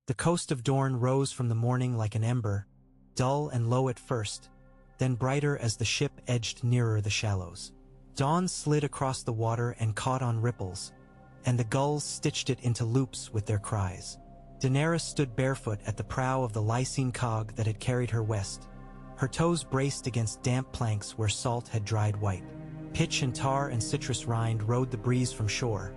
The coast of Dorne rose from the morning like an ember, dull and low at first, then brighter as the ship edged nearer the shallows. Dawn slid across the water and caught on ripples, and the gulls stitched it into loops with their cries. Daenerys stood barefoot at the prow of the Lysine cog that had carried her west, her toes braced against damp planks where salt had dried white. Pitch and tar and citrus rind rode the breeze from shore.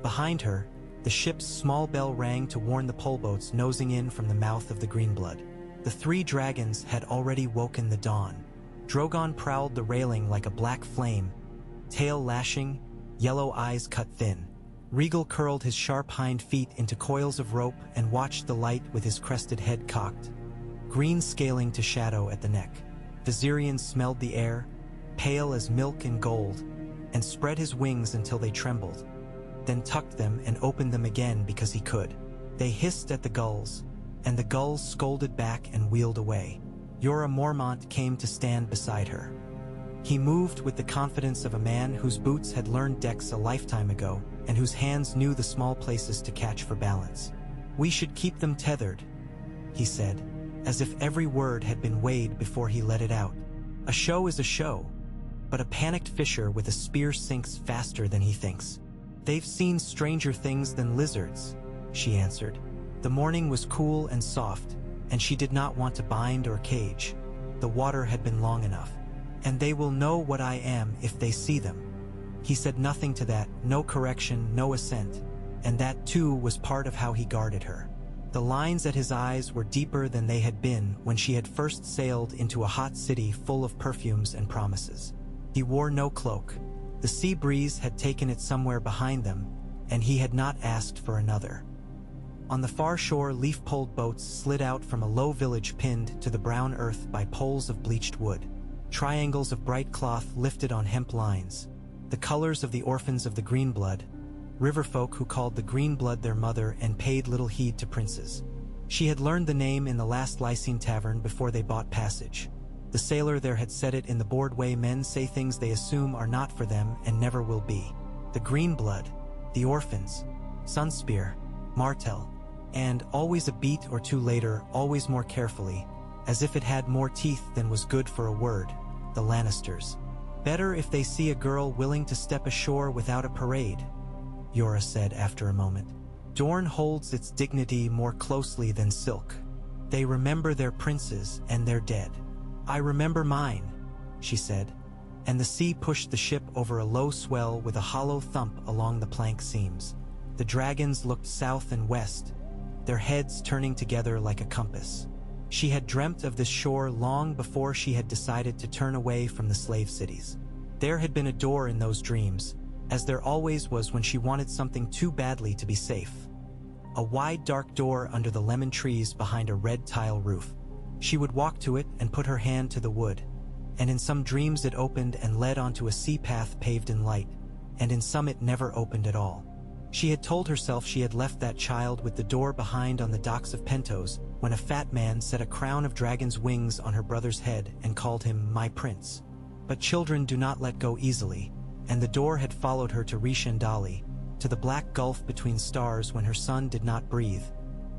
Behind her, the ship's small bell rang to warn the poleboats nosing in from the mouth of the Greenblood. The three dragons had already woken the dawn. Drogon prowled the railing like a black flame, tail lashing, yellow eyes cut thin. Rhaegal curled his sharp hind feet into coils of rope and watched the light with his crested head cocked, green scaling to shadow at the neck. Viserion smelled the air, pale as milk and gold, and spread his wings until they trembled, then tucked them and opened them again because he could. They hissed at the gulls, and the gulls scolded back and wheeled away. Jorah Mormont came to stand beside her. He moved with the confidence of a man whose boots had learned decks a lifetime ago, and whose hands knew the small places to catch for balance. "We should keep them tethered," he said, as if every word had been weighed before he let it out. "A show is a show, but a panicked fisher with a spear sinks faster than he thinks." "They've seen stranger things than lizards," she answered. The morning was cool and soft, and she did not want to bind or cage. The water had been long enough. "And they will know what I am if they see them." He said nothing to that, no correction, no assent, and that too was part of how he guarded her. The lines at his eyes were deeper than they had been when she had first sailed into a hot city full of perfumes and promises. He wore no cloak. The sea breeze had taken it somewhere behind them, and he had not asked for another. On the far shore, leaf-poled boats slid out from a low village pinned to the brown earth by poles of bleached wood. Triangles of bright cloth lifted on hemp lines, the colors of the orphans of the Greenblood, riverfolk who called the Greenblood their mother and paid little heed to princes. She had learned the name in the last Lysine tavern before they bought passage. The sailor there had said it in the bored way men say things they assume are not for them and never will be. The Greenblood, the orphans, Sunspear, Martell, and, always a beat or two later, always more carefully, as if it had more teeth than was good for a word, the Lannisters. "Better if they see a girl willing to step ashore without a parade," Jorah said after a moment. "Dorne holds its dignity more closely than silk. They remember their princes and their dead." "I remember mine," she said, and the sea pushed the ship over a low swell with a hollow thump along the plank seams. The dragons looked south and west, their heads turning together like a compass. She had dreamt of this shore long before she had decided to turn away from the slave cities. There had been a door in those dreams, as there always was when she wanted something too badly to be safe. A wide dark door under the lemon trees behind a red tile roof. She would walk to it and put her hand to the wood, and in some dreams it opened and led onto a sea path paved in light, and in some it never opened at all. She had told herself she had left that child with the door behind on the docks of Pentos when a fat man set a crown of dragon's wings on her brother's head and called him "my prince." But children do not let go easily, and the door had followed her to Rishandali, to the black gulf between stars when her son did not breathe,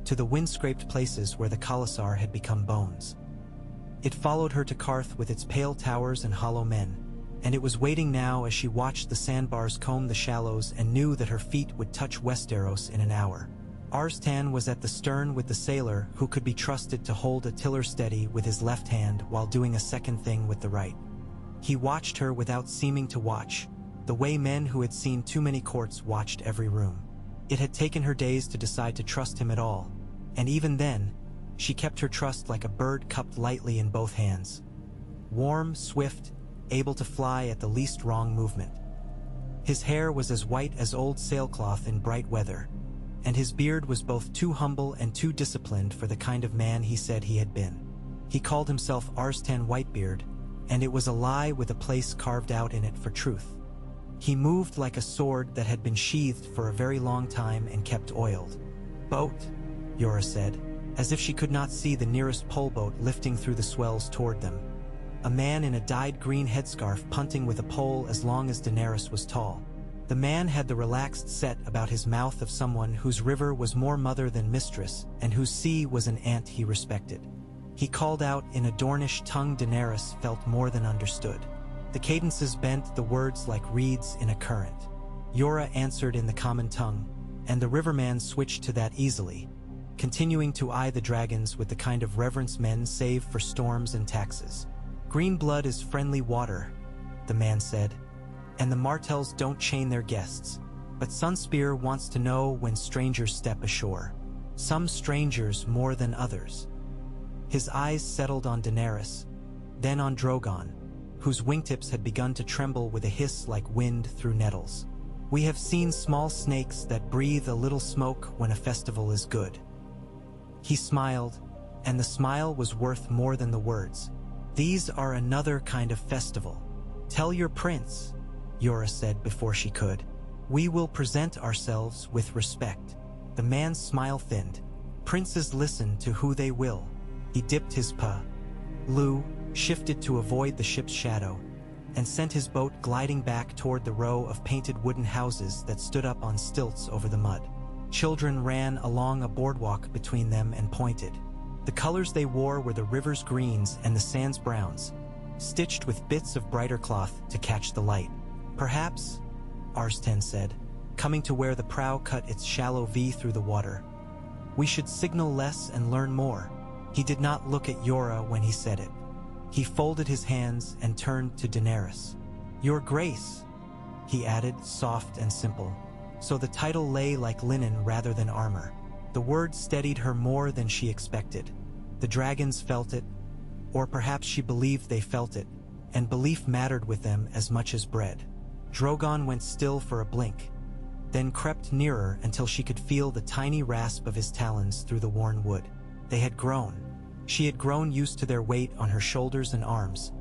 to the wind-scraped places where the Khalasar had become bones. It followed her to Karth with its pale towers and hollow men, and it was waiting now as she watched the sandbars comb the shallows and knew that her feet would touch Westeros in an hour. Arstan was at the stern with the sailor who could be trusted to hold a tiller steady with his left hand while doing a second thing with the right. He watched her without seeming to watch, the way men who had seen too many courts watched every room. It had taken her days to decide to trust him at all, and even then, she kept her trust like a bird cupped lightly in both hands. Warm, swift, able to fly at the least wrong movement. His hair was as white as old sailcloth in bright weather, and his beard was both too humble and too disciplined for the kind of man he said he had been. He called himself Arstan Whitebeard, and it was a lie with a place carved out in it for truth. He moved like a sword that had been sheathed for a very long time and kept oiled. "Boat," Jorah said, as if she could not see the nearest poleboat lifting through the swells toward them. A man in a dyed green headscarf punting with a pole as long as Daenerys was tall. The man had the relaxed set about his mouth of someone whose river was more mother than mistress and whose sea was an aunt he respected. He called out in a Dornish tongue Daenerys felt more than understood. The cadences bent the words like reeds in a current. Yora answered in the common tongue, and the riverman switched to that easily, continuing to eye the dragons with the kind of reverence men save for storms and taxes. "Green blood is friendly water," the man said, "and the Martells don't chain their guests. But Sunspear wants to know when strangers step ashore. Some strangers more than others." His eyes settled on Daenerys, then on Drogon, whose wingtips had begun to tremble with a hiss like wind through nettles. "We have seen small snakes that breathe a little smoke when a festival is good." He smiled, and the smile was worth more than the words. "These are another kind of festival. Tell your prince," Yora said before she could. "We will present ourselves with respect." The man's smile thinned. "Princes listen to who they will." He dipped his Lu, shifted to avoid the ship's shadow, and sent his boat gliding back toward the row of painted wooden houses that stood up on stilts over the mud. Children ran along a boardwalk between them and pointed. The colors they wore were the river's greens and the sand's browns, stitched with bits of brighter cloth to catch the light. "Perhaps," Arstan said, coming to where the prow cut its shallow V through the water, "we should signal less and learn more." He did not look at Yora when he said it. He folded his hands and turned to Daenerys. "Your Grace," he added, soft and simple, so the title lay like linen rather than armor. The word steadied her more than she expected. The dragons felt it, or perhaps she believed they felt it, and belief mattered with them as much as bread. Drogon went still for a blink, then crept nearer until she could feel the tiny rasp of his talons through the worn wood. They had grown. She had grown used to their weight on her shoulders and arms,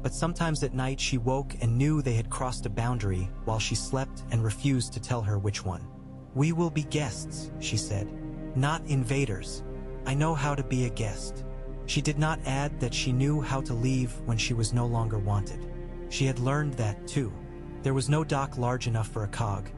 but sometimes at night she woke and knew they had crossed a boundary while she slept and refused to tell her which one. "We will be guests," she said, "not invaders. I know how to be a guest." She did not add that she knew how to leave when she was no longer wanted. She had learned that, too. There was no dock large enough for a cog,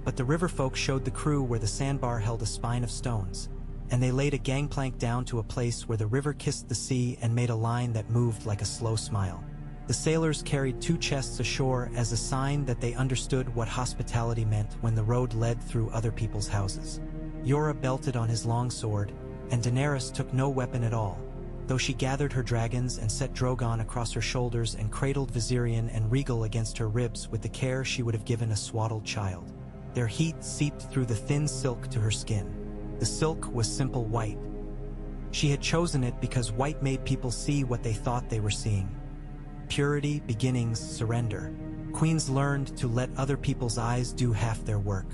but the river folk showed the crew where the sandbar held a spine of stones, and they laid a gangplank down to a place where the river kissed the sea and made a line that moved like a slow smile. The sailors carried 2 chests ashore as a sign that they understood what hospitality meant when the road led through other people's houses. Yora belted on his long sword, and Daenerys took no weapon at all, though she gathered her dragons and set Drogon across her shoulders and cradled Viserion and Regal against her ribs with the care she would have given a swaddled child. Their heat seeped through the thin silk to her skin. The silk was simple white. She had chosen it because white made people see what they thought they were seeing. Purity, beginnings, surrender. Queens learned to let other people's eyes do half their work.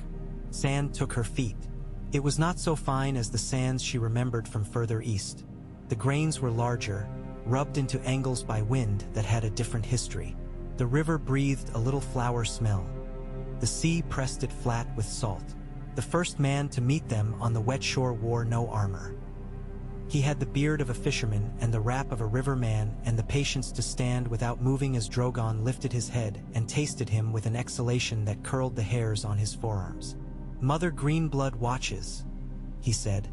Sand took her feet. It was not so fine as the sands she remembered from further east. The grains were larger, rubbed into angles by wind that had a different history. The river breathed a little flower smell. The sea pressed it flat with salt. The first man to meet them on the wet shore wore no armor. He had the beard of a fisherman and the wrap of a riverman and the patience to stand without moving as Drogon lifted his head and tasted him with an exhalation that curled the hairs on his forearms. "Mother Greenblood watches," he said,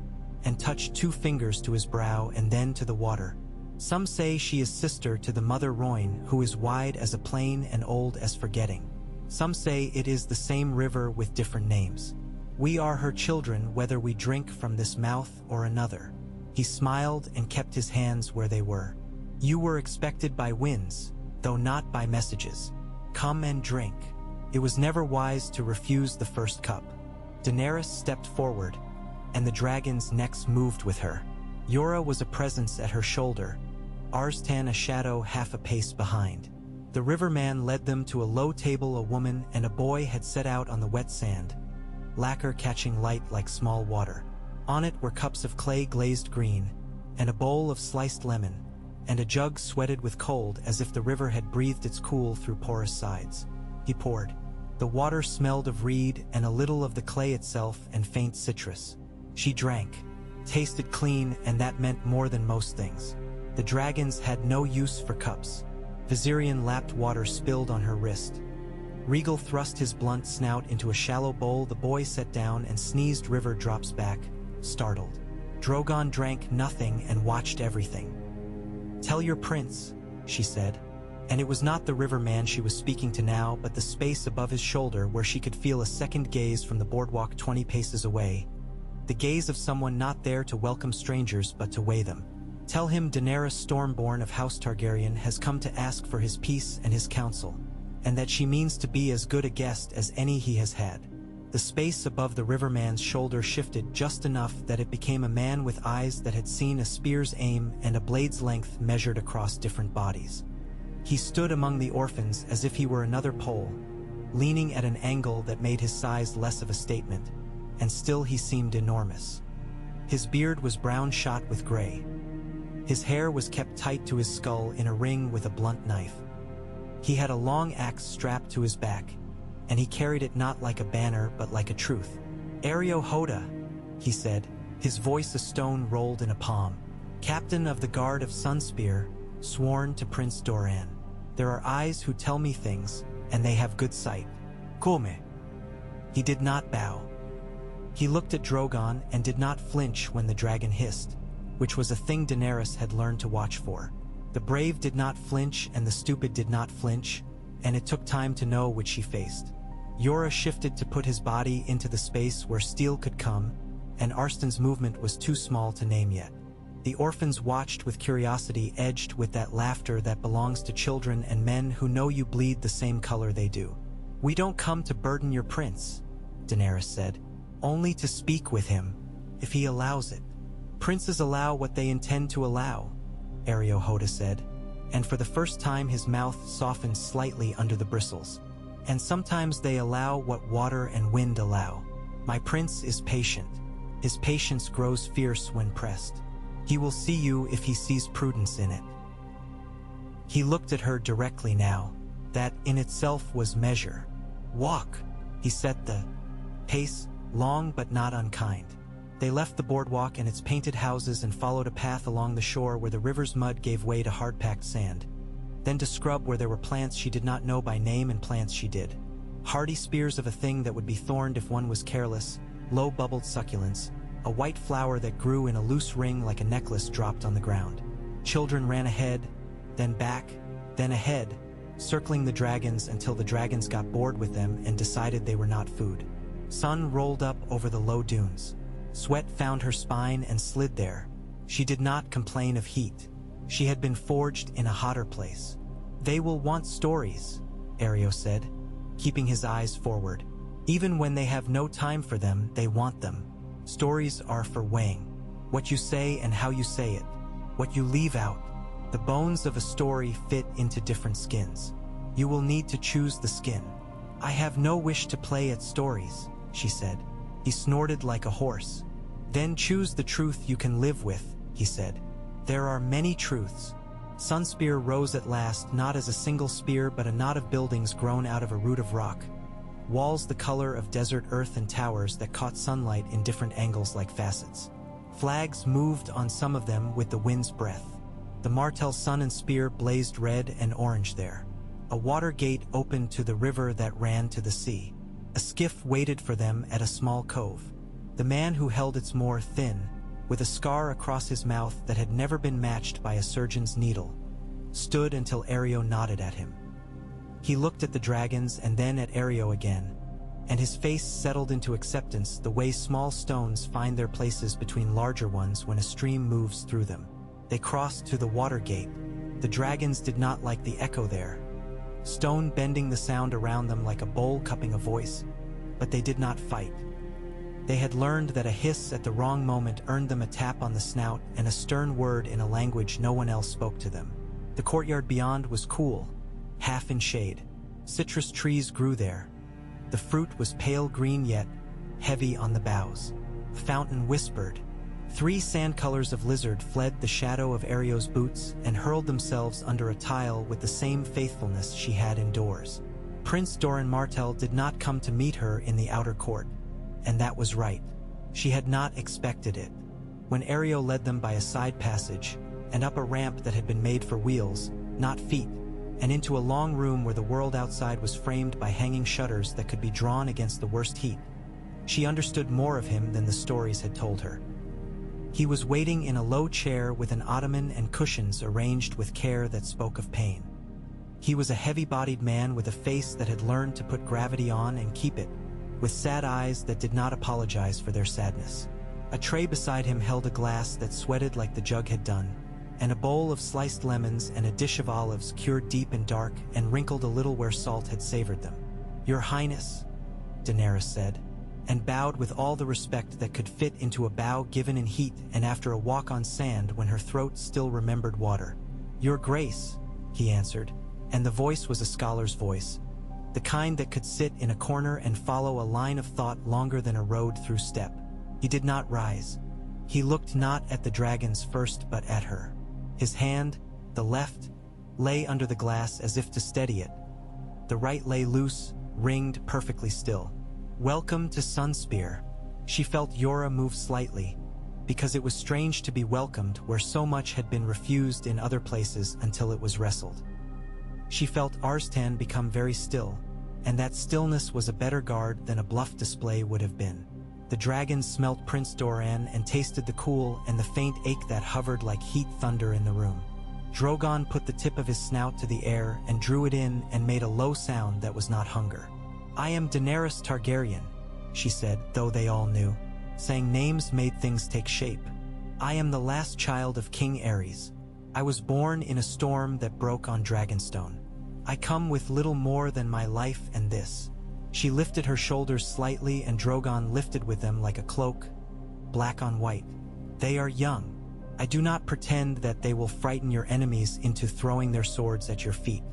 and touched 2 fingers to his brow and then to the water. "Some say she is sister to the Mother Rhoyne, who is wide as a plain and old as forgetting. Some say it is the same river with different names. We are her children whether we drink from this mouth or another." He smiled and kept his hands where they were. "You were expected by winds, though not by messages. Come and drink." It was never wise to refuse the first cup. Daenerys stepped forward, and the dragons' necks moved with her. Yora was a presence at her shoulder, Arstan a shadow half a pace behind. The riverman led them to a low table a woman and a boy had set out on the wet sand, lacquer catching light like small water. On it were cups of clay glazed green, and a bowl of sliced lemon, and a jug sweated with cold as if the river had breathed its cool through porous sides. He poured. The water smelled of reed and a little of the clay itself and faint citrus. She drank, tasted clean, and that meant more than most things. The dragons had no use for cups. Viserion lapped water spilled on her wrist. Regal thrust his blunt snout into a shallow bowl. The boy sat down and sneezed. River drops back, startled. Drogon drank nothing and watched everything. "Tell your prince," she said. And it was not the river man she was speaking to now, but the space above his shoulder where she could feel a second gaze from the boardwalk 20 paces away. The gaze of someone not there to welcome strangers but to weigh them. "Tell him Daenerys Stormborn of House Targaryen has come to ask for his peace and his counsel, and that she means to be as good a guest as any he has had." The space above the riverman's shoulder shifted just enough that it became a man with eyes that had seen a spear's aim and a blade's length measured across different bodies. He stood among the orphans as if he were another pole, leaning at an angle that made his size less of a statement, and still he seemed enormous. His beard was brown shot with gray. His hair was kept tight to his skull in a ring with a blunt knife. He had a long axe strapped to his back, and he carried it not like a banner but like a truth. "Areo Hoda," he said, his voice a stone rolled in a palm. "Captain of the Guard of Sunspear, sworn to Prince Doran. There are eyes who tell me things, and they have good sight. Come." He did not bow. He looked at Drogon and did not flinch when the dragon hissed, which was a thing Daenerys had learned to watch for. The brave did not flinch and the stupid did not flinch, and it took time to know which she faced. Yora shifted to put his body into the space where steel could come, and Arston's movement was too small to name yet. The orphans watched with curiosity edged with that laughter that belongs to children and men who know you bleed the same color they do. "We don't come to burden your prince," Daenerys said, "only to speak with him, if he allows it." "Princes allow what they intend to allow," Areo Hoda said, and for the first time his mouth softened slightly under the bristles. "And sometimes they allow what water and wind allow. My prince is patient. His patience grows fierce when pressed. He will see you if he sees prudence in it." He looked at her directly now. That in itself was measure. "Walk," he set the pace, long but not unkind. They left the boardwalk and its painted houses and followed a path along the shore where the river's mud gave way to hard-packed sand. Then to scrub where there were plants she did not know by name and plants she did. Hardy spears of a thing that would be thorned if one was careless, low-bubbled succulents, a white flower that grew in a loose ring like a necklace dropped on the ground. Children ran ahead, then back, then ahead, circling the dragons until the dragons got bored with them and decided they were not food. Sun rolled up over the low dunes. Sweat found her spine and slid there. She did not complain of heat. She had been forged in a hotter place. "They will want stories," Areo said, keeping his eyes forward. "Even when they have no time for them, they want them. Stories are for weighing. What you say and how you say it. What you leave out. The bones of a story fit into different skins. You will need to choose the skin." "I have no wish to play at stories," she said. He snorted like a horse. "Then choose the truth you can live with," he said. "There are many truths." Sunspear rose at last, not as a single spear but a knot of buildings grown out of a root of rock. Walls the color of desert earth and towers that caught sunlight in different angles like facets. Flags moved on some of them with the wind's breath. The Martell sun and spear blazed red and orange there. A water gate opened to the river that ran to the sea. A skiff waited for them at a small cove. The man who held its moor thin, with a scar across his mouth that had never been matched by a surgeon's needle, stood until Areo nodded at him. He looked at the dragons and then at Areo again, and his face settled into acceptance the way small stones find their places between larger ones when a stream moves through them. They crossed to the water gate. The dragons did not like the echo there, stone bending the sound around them like a bowl cupping a voice, but they did not fight. They had learned that a hiss at the wrong moment earned them a tap on the snout and a stern word in a language no one else spoke to them. The courtyard beyond was cool, half in shade. Citrus trees grew there. The fruit was pale green yet heavy on the boughs. A fountain whispered. 3 sand colors of lizard fled the shadow of Areo's boots and hurled themselves under a tile with the same faithfulness she had indoors. Prince Doran Martell did not come to meet her in the outer court, and that was right. She had not expected it. When Areo led them by a side passage and up a ramp that had been made for wheels, not feet, and into a long room where the world outside was framed by hanging shutters that could be drawn against the worst heat. She understood more of him than the stories had told her. He was waiting in a low chair with an ottoman and cushions arranged with care that spoke of pain. He was a heavy-bodied man with a face that had learned to put gravity on and keep it, with sad eyes that did not apologize for their sadness. A tray beside him held a glass that sweated like the jug had done, and a bowl of sliced lemons and a dish of olives cured deep and dark and wrinkled a little where salt had savored them. "Your Highness," Daenerys said, and bowed with all the respect that could fit into a bow given in heat and after a walk on sand when her throat still remembered water. "Your Grace," he answered, and the voice was a scholar's voice, the kind that could sit in a corner and follow a line of thought longer than a road through steppe. He did not rise. He looked not at the dragons first but at her. His hand, the left, lay under the glass as if to steady it. The right lay loose, ringed perfectly still. "Welcome to Sunspear." She felt Yora move slightly, because it was strange to be welcomed where so much had been refused in other places until it was wrestled. She felt Arstan become very still, and that stillness was a better guard than a bluff display would have been. The dragons smelt Prince Doran and tasted the cool and the faint ache that hovered like heat thunder in the room. Drogon put the tip of his snout to the air and drew it in and made a low sound that was not hunger. "I am Daenerys Targaryen," she said, though they all knew. Saying names made things take shape. "I am the last child of King Aerys. I was born in a storm that broke on Dragonstone. I come with little more than my life and this." She lifted her shoulders slightly and Drogon lifted with them like a cloak, black on white. "They are young. I do not pretend that they will frighten your enemies into throwing their swords at your feet.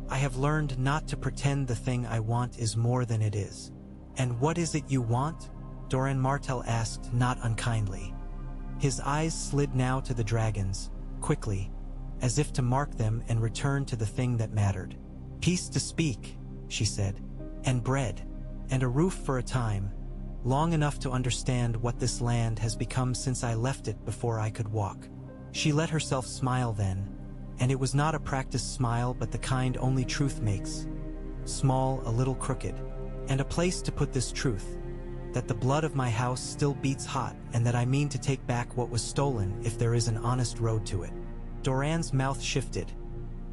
I have learned not to pretend the thing I want is more than it is." "And what is it you want?" Doran Martell asked, not unkindly. His eyes slid now to the dragons, quickly, as if to mark them and return to the thing that mattered. "Peace to speak," she said, "and bread, and a roof for a time, long enough to understand what this land has become since I left it before I could walk." She let herself smile then, and it was not a practiced smile but the kind only truth makes, small, a little crooked, and a place to put this truth, that the blood of my house still beats hot and that I mean to take back what was stolen if there is an honest road to it. Doran's mouth shifted.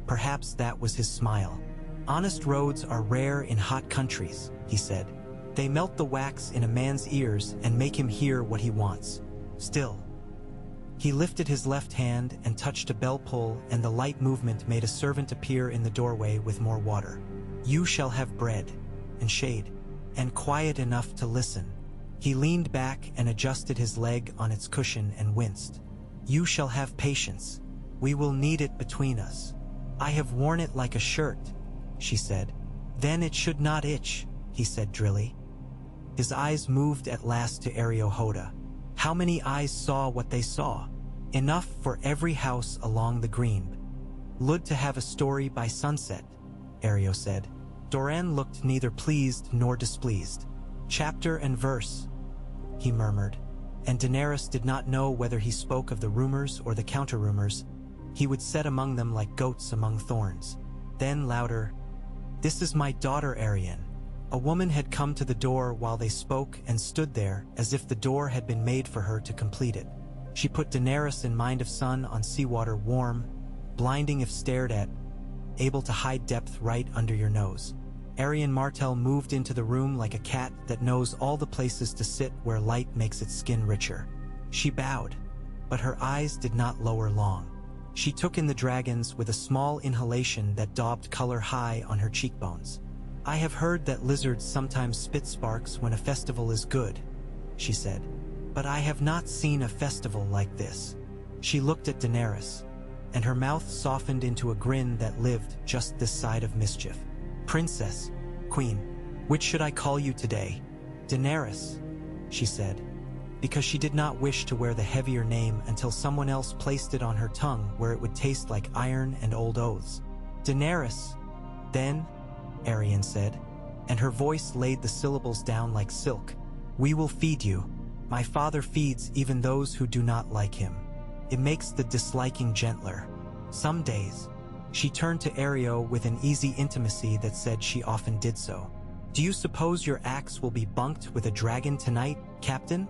Perhaps that was his smile. "Honest roads are rare in hot countries," he said. "They melt the wax in a man's ears and make him hear what he wants. Still." He lifted his left hand and touched a bell pull, and the light movement made a servant appear in the doorway with more water. "You shall have bread, and shade, and quiet enough to listen." He leaned back and adjusted his leg on its cushion and winced. "You shall have patience. We will need it between us. I have worn it like a shirt," she said. "Then it should not itch," he said drily. His eyes moved at last to Ariohoda. How many eyes saw what they saw? Enough for every house along the green. "Lud to have a story by sunset," Ario said. Doran looked neither pleased nor displeased. "Chapter and verse," he murmured, and Daenerys did not know whether he spoke of the rumors or the counter-rumors. He would set among them like goats among thorns. Then louder, "This is my daughter Arianne." A woman had come to the door while they spoke and stood there as if the door had been made for her to complete it. She put Daenerys in mind of sun on seawater, warm, blinding if stared at, able to hide depth right under your nose. Arian Martell moved into the room like a cat that knows all the places to sit where light makes its skin richer. She bowed, but her eyes did not lower long. She took in the dragons with a small inhalation that daubed color high on her cheekbones. "I have heard that lizards sometimes spit sparks when a festival is good," she said, "but I have not seen a festival like this." She looked at Daenerys, and her mouth softened into a grin that lived just this side of mischief. "Princess, Queen, which should I call you today?" "Daenerys," she said, because she did not wish to wear the heavier name until someone else placed it on her tongue where it would taste like iron and old oaths. "Daenerys, then," Arianne said, and her voice laid the syllables down like silk. "We will feed you. My father feeds even those who do not like him. It makes the disliking gentler. Some days, She turned to Ario with an easy intimacy that said she often did so. "Do you suppose your axe will be bunked with a dragon tonight, Captain?"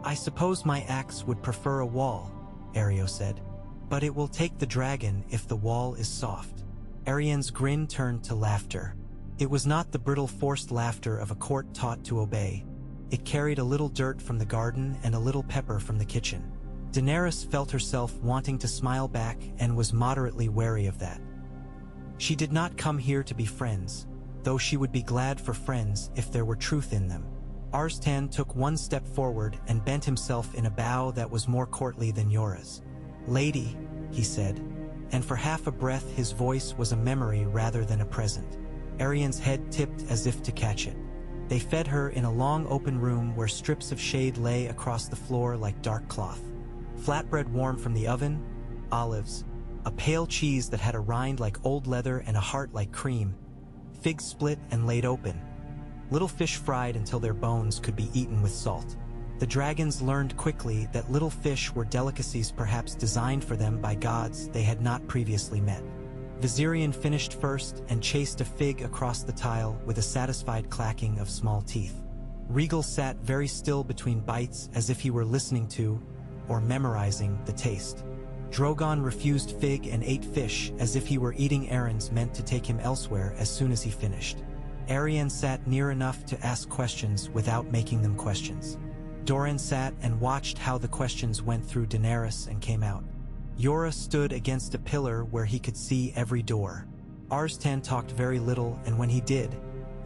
"I suppose my axe would prefer a wall," Ario said. "But it will take the dragon if the wall is soft." Ariane's grin turned to laughter. It was not the brittle forced laughter of a court taught to obey. It carried a little dirt from the garden and a little pepper from the kitchen. Daenerys felt herself wanting to smile back and was moderately wary of that. She did not come here to be friends, though she would be glad for friends if there were truth in them. Arstan took one step forward and bent himself in a bow that was more courtly than Yora's. "Lady," he said, and for half a breath his voice was a memory rather than a present. Ariane's head tipped as if to catch it. They fed her in a long open room where strips of shade lay across the floor like dark cloth. Flatbread warm from the oven, olives, a pale cheese that had a rind like old leather and a heart like cream, figs split and laid open, little fish fried until their bones could be eaten with salt. The dragons learned quickly that little fish were delicacies perhaps designed for them by gods they had not previously met. Viserion finished first and chased a fig across the tile with a satisfied clacking of small teeth. Regal sat very still between bites as if he were listening to, or memorizing, the taste. Drogon refused fig and ate fish as if he were eating errands meant to take him elsewhere as soon as he finished. Arianne sat near enough to ask questions without making them questions. Doran sat and watched how the questions went through Daenerys and came out. Yora stood against a pillar where he could see every door. Arstan talked very little, and when he did,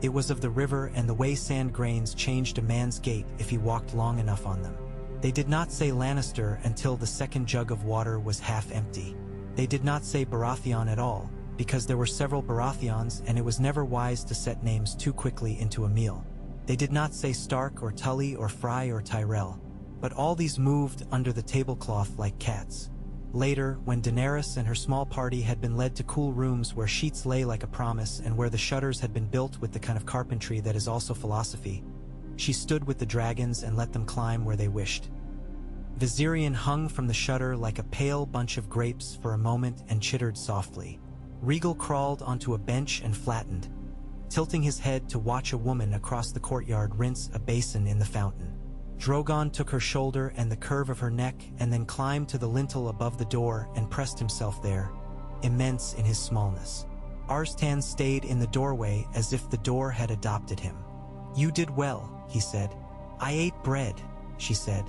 it was of the river and the way sand grains changed a man's gait if he walked long enough on them. They did not say Lannister until the second jug of water was half empty. They did not say Baratheon at all, because there were several Baratheons and it was never wise to set names too quickly into a meal. They did not say Stark or Tully or Fry or Tyrell, but all these moved under the tablecloth like cats. Later, when Daenerys and her small party had been led to cool rooms where sheets lay like a promise and where the shutters had been built with the kind of carpentry that is also philosophy, she stood with the dragons and let them climb where they wished. Viserion hung from the shutter like a pale bunch of grapes for a moment and chittered softly. Regal crawled onto a bench and flattened, tilting his head to watch a woman across the courtyard rinse a basin in the fountain. Drogon took her shoulder and the curve of her neck and then climbed to the lintel above the door and pressed himself there, immense in his smallness. Arstan stayed in the doorway as if the door had adopted him. "You did well," he said. "I ate bread," she said.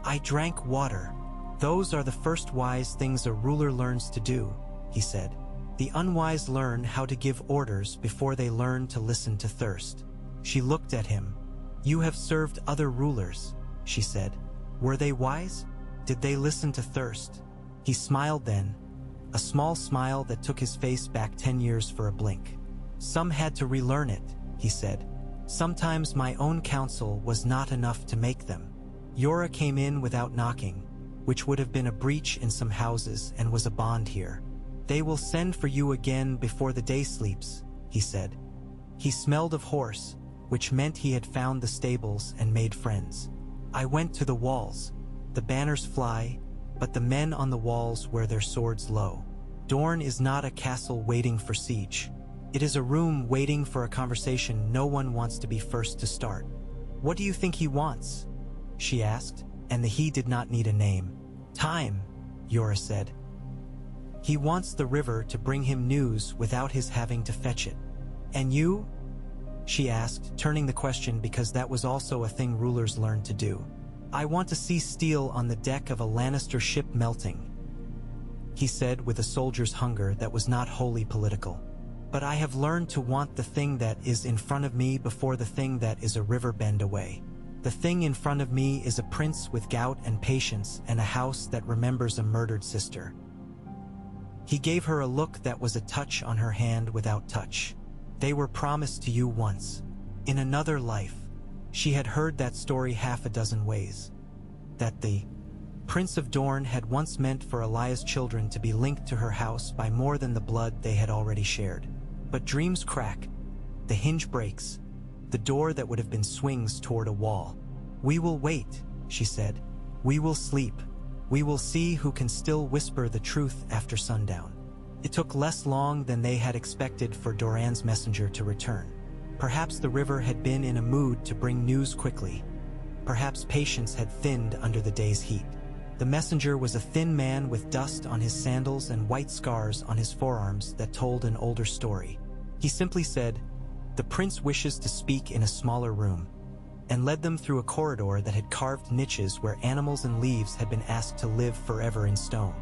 "I drank water. Those are the first wise things a ruler learns to do," he said. "The unwise learn how to give orders before they learn to listen to thirst." She looked at him. "You have served other rulers," she said. "Were they wise? Did they listen to thirst?" He smiled then, a small smile that took his face back 10 years for a blink. "Some had to relearn it," he said. "Sometimes my own counsel was not enough to make them." Yora came in without knocking, which would have been a breach in some houses and was a bond here. "They will send for you again before the day sleeps," he said. He smelled of horse, which meant he had found the stables and made friends. "I went to the walls. The banners fly, but the men on the walls wear their swords low. Dorne is not a castle waiting for siege. It is a room waiting for a conversation no one wants to be first to start." "What do you think he wants?" she asked, and the he did not need a name. "Time," Yora said. "He wants the river to bring him news without his having to fetch it." "And you?" she asked, turning the question because that was also a thing rulers learned to do. "I want to see steel on the deck of a Lannister ship melting," he said with a soldier's hunger that was not wholly political. "But I have learned to want the thing that is in front of me before the thing that is a river bend away. The thing in front of me is a prince with gout and patience and a house that remembers a murdered sister." He gave her a look that was a touch on her hand without touch. "They were promised to you once. In another life." She had heard that story half a dozen ways. That the Prince of Dorne had once meant for Elia's children to be linked to her house by more than the blood they had already shared. But dreams crack. The hinge breaks. The door that would have been swings toward a wall. "We will wait," she said. "We will sleep. We will see who can still whisper the truth after sundown." It took less long than they had expected for Doran's messenger to return. Perhaps the river had been in a mood to bring news quickly. Perhaps patience had thinned under the day's heat. The messenger was a thin man with dust on his sandals and white scars on his forearms that told an older story. He simply said, "The prince wishes to speak in a smaller room," and led them through a corridor that had carved niches where animals and leaves had been asked to live forever in stone.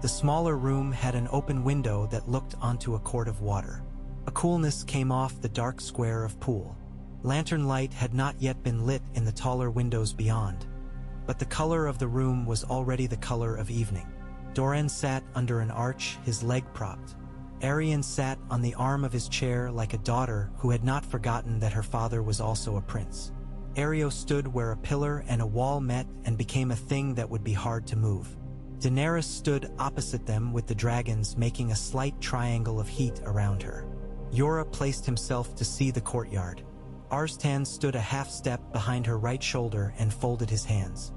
The smaller room had an open window that looked onto a court of water. A coolness came off the dark square of pool. Lantern light had not yet been lit in the taller windows beyond, but the color of the room was already the color of evening. Doran sat under an arch, his leg propped. Arianne sat on the arm of his chair like a daughter who had not forgotten that her father was also a prince. Areo stood where a pillar and a wall met and became a thing that would be hard to move. Daenerys stood opposite them with the dragons making a slight triangle of heat around her. Yora placed himself to see the courtyard. Arstan stood a half-step behind her right shoulder and folded his hands.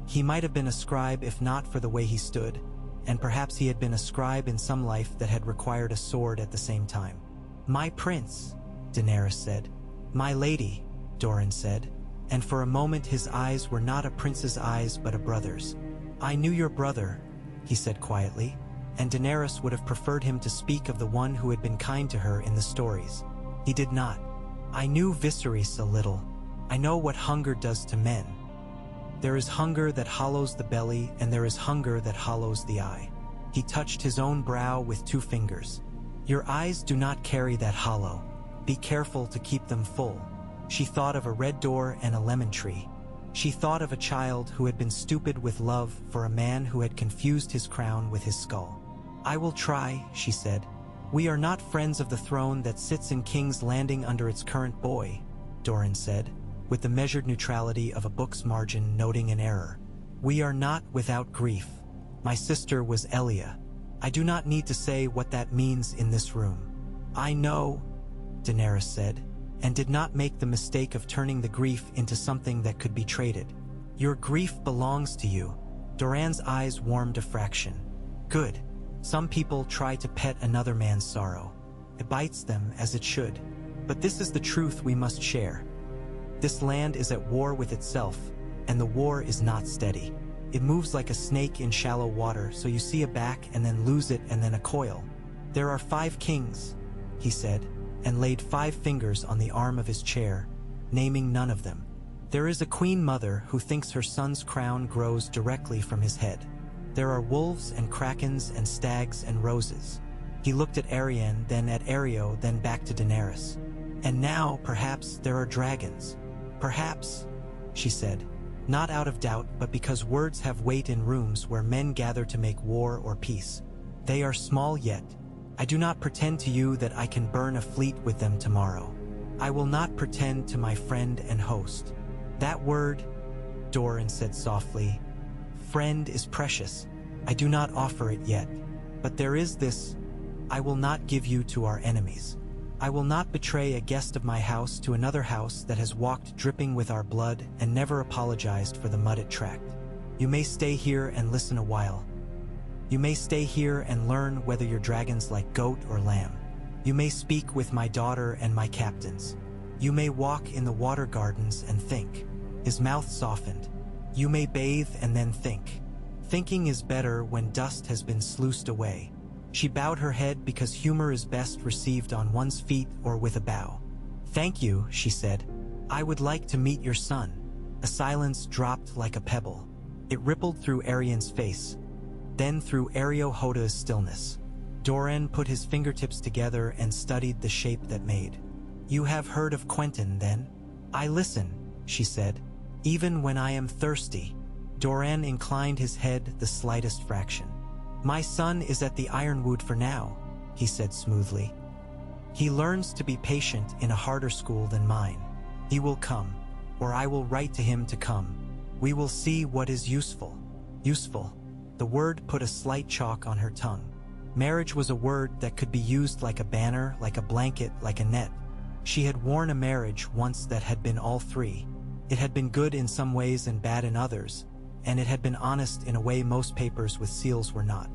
He might have been a scribe if not for the way he stood, and perhaps he had been a scribe in some life that had required a sword at the same time. "My prince," Daenerys said. "My lady," Doran said, and for a moment his eyes were not a prince's eyes but a brother's. "I knew your brother," he said quietly, and Daenerys would have preferred him to speak of the one who had been kind to her in the stories. He did not. "I knew Viserys a little. I know what hunger does to men. There is hunger that hollows the belly, and there is hunger that hollows the eye." He touched his own brow with 2 fingers. "Your eyes do not carry that hollow. Be careful to keep them full." She thought of a red door and a lemon tree. She thought of a child who had been stupid with love for a man who had confused his crown with his skull. "I will try," she said. "We are not friends of the throne that sits in King's Landing under its current boy," Doran said, with the measured neutrality of a book's margin noting an error. "We are not without grief. My sister was Elia. I do not need to say what that means in this room." "I know," Daenerys said, and did not make the mistake of turning the grief into something that could be traded. "Your grief belongs to you." Doran's eyes warmed a fraction. "Good. Some people try to pet another man's sorrow. It bites them as it should. But this is the truth we must share. This land is at war with itself, and the war is not steady. It moves like a snake in shallow water, so you see a back and then lose it and then a coil. There are 5 kings," he said, and laid 5 fingers on the arm of his chair, naming none of them. "There is a queen mother who thinks her son's crown grows directly from his head. There are wolves and krakens and stags and roses." He looked at Arianne, then at Areo, then back to Daenerys. "And now, perhaps, there are dragons." "Perhaps," she said, not out of doubt, but because words have weight in rooms where men gather to make war or peace. "They are small yet. I do not pretend to you that I can burn a fleet with them tomorrow. I will not pretend to my friend and host." "That word," Doran said softly, "friend is precious. I do not offer it yet. But there is this: I will not give you to our enemies. I will not betray a guest of my house to another house that has walked dripping with our blood and never apologized for the mud it tracked. You may stay here and listen a while. You may stay here and learn whether your dragons like goat or lamb. You may speak with my daughter and my captains. You may walk in the water gardens and think." His mouth softened. "You may bathe and then think. Thinking is better when dust has been sluiced away." She bowed her head because humor is best received on one's feet or with a bow. "Thank you," she said. "I would like to meet your son." A silence dropped like a pebble. It rippled through Arianne's face, then through Areo Hoda's stillness. Doran put his fingertips together and studied the shape that made. "You have heard of Quentyn, then?" "I listen," she said, "even when I am thirsty." Doran inclined his head the slightest fraction. "My son is at the Ironwood for now," he said smoothly. "He learns to be patient in a harder school than mine. He will come, or I will write to him to come. We will see what is useful." Useful. The word put a slight chalk on her tongue. Marriage was a word that could be used like a banner, like a blanket, like a net. She had worn a marriage once that had been all 3. It had been good in some ways and bad in others, and it had been honest in a way most papers with seals were not.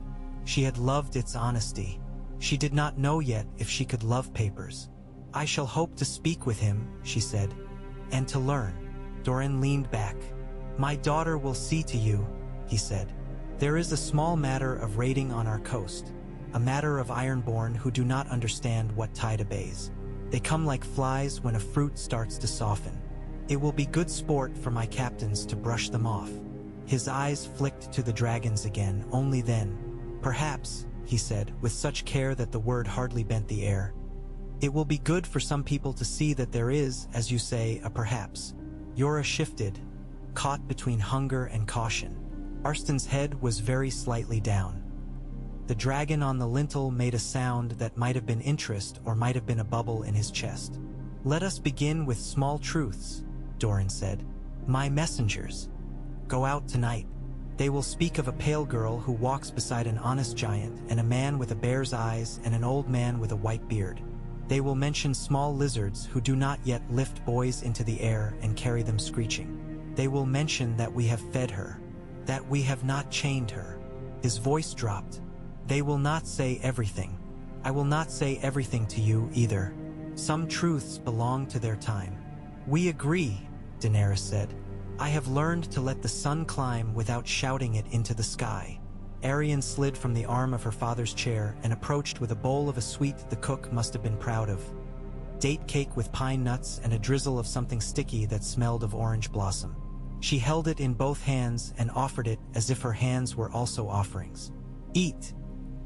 She had loved its honesty. She did not know yet if she could love papers. "I shall hope to speak with him," she said, "and to learn." Doran leaned back. "My daughter will see to you," he said. "There is a small matter of raiding on our coast, a matter of Ironborn who do not understand what tide obeys. They come like flies when a fruit starts to soften. It will be good sport for my captains to brush them off." His eyes flicked to the dragons again, only then. "Perhaps," he said, with such care that the word hardly bent the air, "it will be good for some people to see that there is, as you say, a perhaps." Yora shifted, caught between hunger and caution. Arston's head was very slightly down. The dragon on the lintel made a sound that might have been interest or might have been a bubble in his chest. "Let us begin with small truths," Doran said. "My messengers go out tonight. They will speak of a pale girl who walks beside an honest giant and a man with a bear's eyes and an old man with a white beard. They will mention small lizards who do not yet lift boys into the air and carry them screeching. They will mention that we have fed her, that we have not chained her." His voice dropped. "They will not say everything. I will not say everything to you either. Some truths belong to their time." "We agree," Daenerys said. "I have learned to let the sun climb without shouting it into the sky." Arianne slid from the arm of her father's chair and approached with a bowl of a sweet the cook must have been proud of. Date cake with pine nuts and a drizzle of something sticky that smelled of orange blossom. She held it in both hands and offered it as if her hands were also offerings. "Eat,"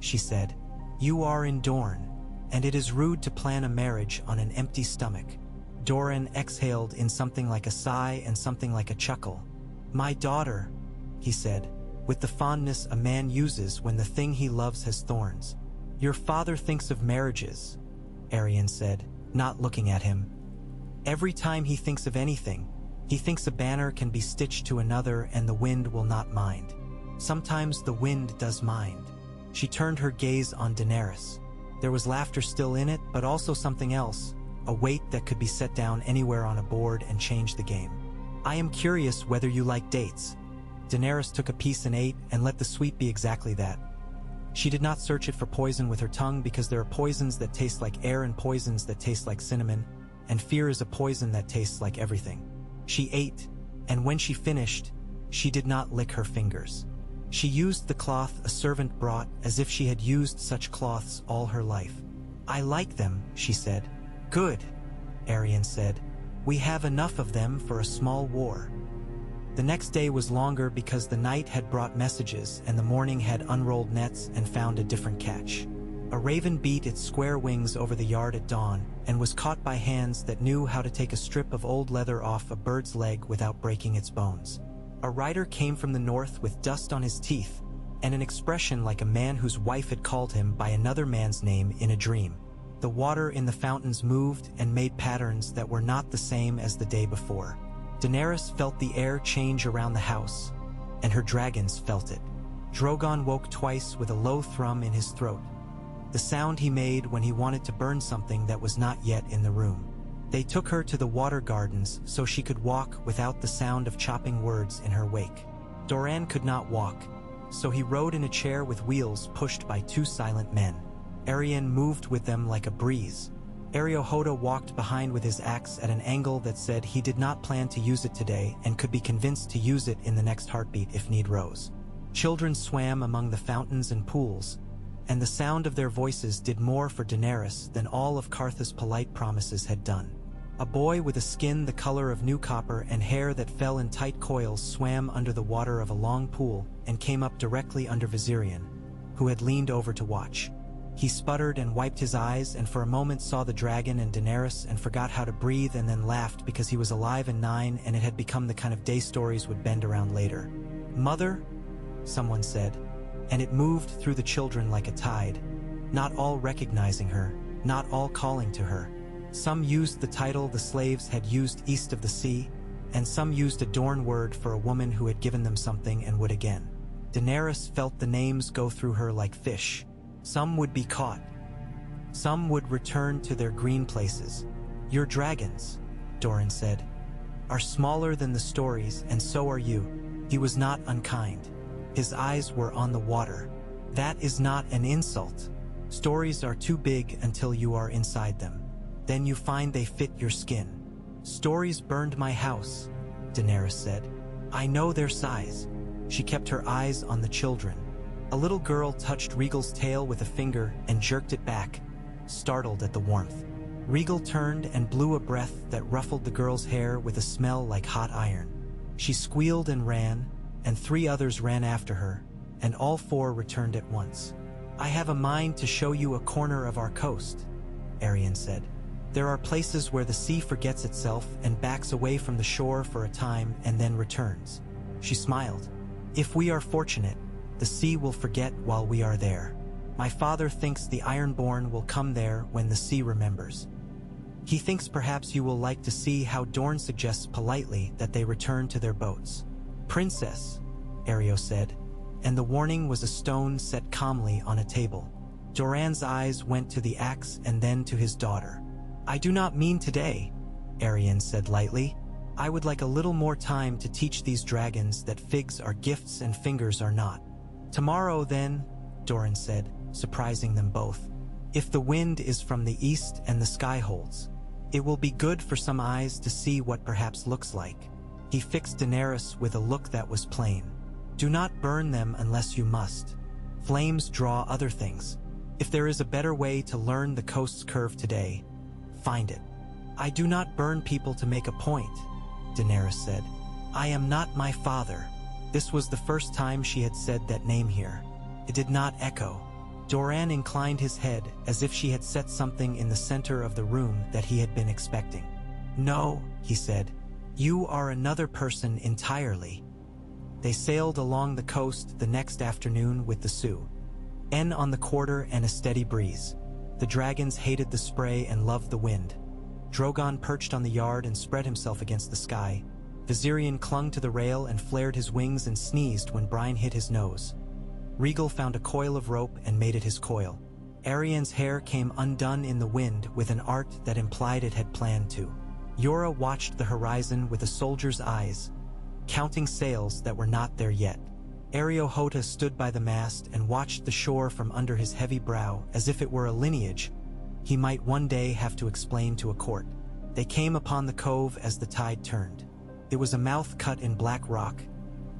she said. "You are in Dorne, and it is rude to plan a marriage on an empty stomach." Doran exhaled in something like a sigh and something like a chuckle. "My daughter," he said, with the fondness a man uses when the thing he loves has thorns. "Your father thinks of marriages," Arianne said, not looking at him. "Every time he thinks of anything, he thinks a banner can be stitched to another and the wind will not mind. Sometimes the wind does mind." She turned her gaze on Daenerys. There was laughter still in it, but also something else, a weight that could be set down anywhere on a board and change the game. "I am curious whether you like dates." Daenerys took a piece and ate, and let the sweet be exactly that. She did not search it for poison with her tongue, because there are poisons that taste like air and poisons that taste like cinnamon, and fear is a poison that tastes like everything. She ate, and when she finished, she did not lick her fingers. She used the cloth a servant brought as if she had used such cloths all her life. "I like them," she said. "Good," Arianne said. "We have enough of them for a small war." The next day was longer because the night had brought messages and the morning had unrolled nets and found a different catch. A raven beat its square wings over the yard at dawn and was caught by hands that knew how to take a strip of old leather off a bird's leg without breaking its bones. A rider came from the north with dust on his teeth and an expression like a man whose wife had called him by another man's name in a dream. The water in the fountains moved and made patterns that were not the same as the day before. Daenerys felt the air change around the house, and her dragons felt it. Drogon woke twice with a low thrum in his throat, the sound he made when he wanted to burn something that was not yet in the room. They took her to the water gardens so she could walk without the sound of chopping words in her wake. Doran could not walk, so he rode in a chair with wheels pushed by two silent men. Arianne moved with them like a breeze. Ariohoda walked behind with his axe at an angle that said he did not plan to use it today and could be convinced to use it in the next heartbeat if need rose. Children swam among the fountains and pools, and the sound of their voices did more for Daenerys than all of Kartha's polite promises had done. A boy with a skin the color of new copper and hair that fell in tight coils swam under the water of a long pool and came up directly under Viserion, who had leaned over to watch. He sputtered and wiped his eyes and for a moment saw the dragon and Daenerys and forgot how to breathe and then laughed because he was alive and 9 and it had become the kind of day stories would bend around later. "Mother?" someone said, and it moved through the children like a tide, not all recognizing her, not all calling to her. Some used the title the slaves had used east of the sea, and some used a Dorne word for a woman who had given them something and would again. Daenerys felt the names go through her like fish. Some would be caught. Some would return to their green places. "Your dragons," Doran said, "are smaller than the stories, and so are you." He was not unkind. His eyes were on the water. "That is not an insult," Stories are too big until you are inside them. Then you find they fit your skin. Stories burned my house, Daenerys said. I know their size. She kept her eyes on the children. A little girl touched Regal's tail with a finger and jerked it back, startled at the warmth. Regal turned and blew a breath that ruffled the girl's hair with a smell like hot iron. She squealed and ran, and 3 others ran after her, and all 4 returned at once. I have a mind to show you a corner of our coast, Arianne said. There are places where the sea forgets itself and backs away from the shore for a time and then returns. She smiled. If we are fortunate, the sea will forget while we are there. My father thinks the Ironborn will come there when the sea remembers. He thinks perhaps you will like to see how Dorne suggests politely that they return to their boats. Princess, Areo said, and the warning was a stone set calmly on a table. Doran's eyes went to the axe and then to his daughter. I do not mean today, Arianne said lightly. I would like a little more time to teach these dragons that figs are gifts and fingers are not. Tomorrow then, Doran said, surprising them both. If the wind is from the east and the sky holds, it will be good for some eyes to see what perhaps looks like. He fixed Daenerys with a look that was plain. Do not burn them unless you must. Flames draw other things. If there is a better way to learn the coast's curve today, find it. I do not burn people to make a point, Daenerys said. I am not my father. This was the first time she had said that name here. It did not echo. Doran inclined his head as if she had set something in the center of the room that he had been expecting. No, he said. You are another person entirely. They sailed along the coast the next afternoon with the Sioux. En on the quarter and a steady breeze. The dragons hated the spray and loved the wind. Drogon perched on the yard and spread himself against the sky. Viserion clung to the rail and flared his wings and sneezed when brine hit his nose. Regal found a coil of rope and made it his coil. Arianne's hair came undone in the wind with an art that implied it had planned to. Yora watched the horizon with a soldier's eyes, counting sails that were not there yet. Areo Hota stood by the mast and watched the shore from under his heavy brow as if it were a lineage he might one day have to explain to a court. They came upon the cove as the tide turned. It was a mouth cut in black rock,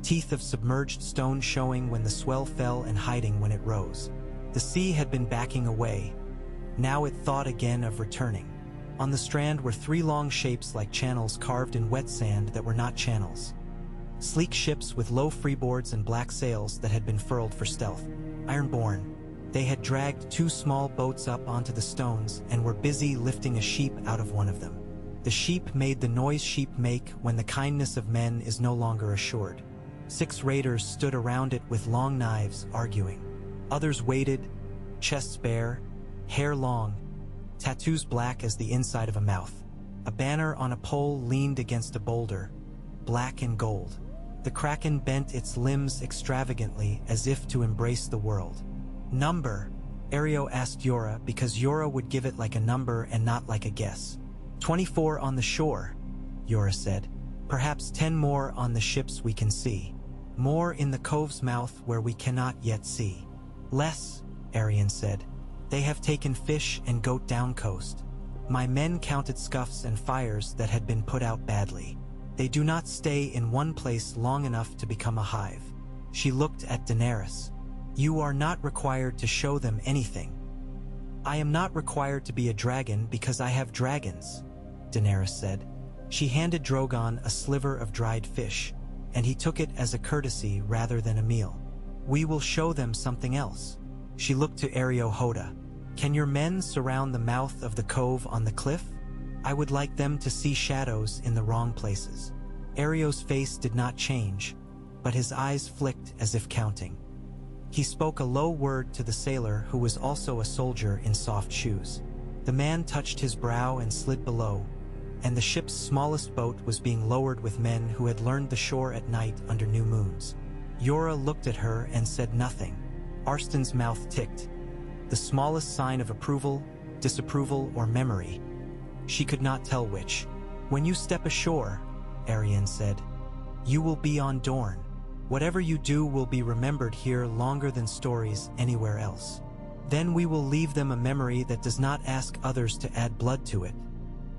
teeth of submerged stone showing when the swell fell and hiding when it rose. The sea had been backing away. Now it thought again of returning. On the strand were 3 long shapes like channels carved in wet sand that were not channels. Sleek ships with low freeboards and black sails that had been furled for stealth. Ironborn. They had dragged 2 small boats up onto the stones and were busy lifting a sheep out of one of them. The sheep made the noise sheep make when the kindness of men is no longer assured. 6 raiders stood around it with long knives, arguing. Others waited, chests bare, hair long, tattoos black as the inside of a mouth. A banner on a pole leaned against a boulder, black and gold. The kraken bent its limbs extravagantly as if to embrace the world. Number? Areo asked Yora because Yora would give it like a number and not like a guess. 24 on the shore, Yora said. Perhaps 10 more on the ships we can see. More in the cove's mouth where we cannot yet see. Less, Arianne said. They have taken fish and goat down coast. My men counted scuffs and fires that had been put out badly. They do not stay in one place long enough to become a hive. She looked at Daenerys. You are not required to show them anything. I am not required to be a dragon because I have dragons, Daenerys said. She handed Drogon a sliver of dried fish, and he took it as a courtesy rather than a meal. We will show them something else. She looked to Areo Hota. Can your men surround the mouth of the cove on the cliff? I would like them to see shadows in the wrong places. Areo's face did not change, but his eyes flicked as if counting. He spoke a low word to the sailor who was also a soldier in soft shoes. The man touched his brow and slid below, and the ship's smallest boat was being lowered with men who had learned the shore at night under new moons. Yora looked at her and said nothing. Arston's mouth ticked. The smallest sign of approval, disapproval, or memory. She could not tell which. When you step ashore, Arianne said, you will be on Dorne. Whatever you do will be remembered here longer than stories anywhere else. Then we will leave them a memory that does not ask others to add blood to it,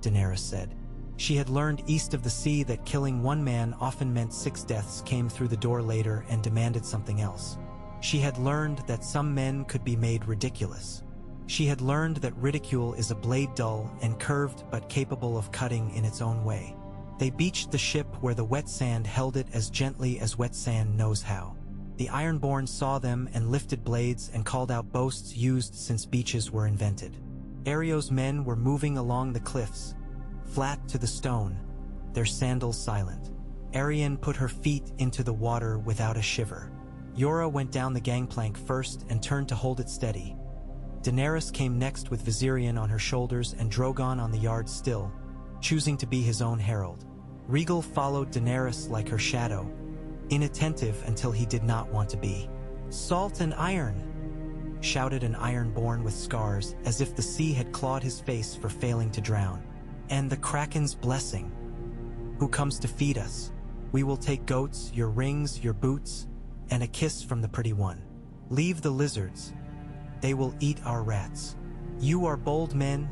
Daenerys said. She had learned east of the sea that killing one man often meant 6 deaths came through the door later and demanded something else. She had learned that some men could be made ridiculous. She had learned that ridicule is a blade dull and curved but capable of cutting in its own way. They beached the ship where the wet sand held it as gently as wet sand knows how. The Ironborn saw them and lifted blades and called out boasts used since beaches were invented. Ario's men were moving along the cliffs, flat to the stone, their sandals silent. Arianne put her feet into the water without a shiver. Yora went down the gangplank first and turned to hold it steady. Daenerys came next with Viserion on her shoulders and Drogon on the yard still, choosing to be his own herald. Rhaegal followed Daenerys like her shadow, inattentive until he did not want to be. "Salt and iron!" shouted an Ironborn with scars, as if the sea had clawed his face for failing to drown. "And the Kraken's blessing. Who comes to feed us? We will take goats, your rings, your boots, and a kiss from the pretty one. Leave the lizards. They will eat our rats." "You are bold men,"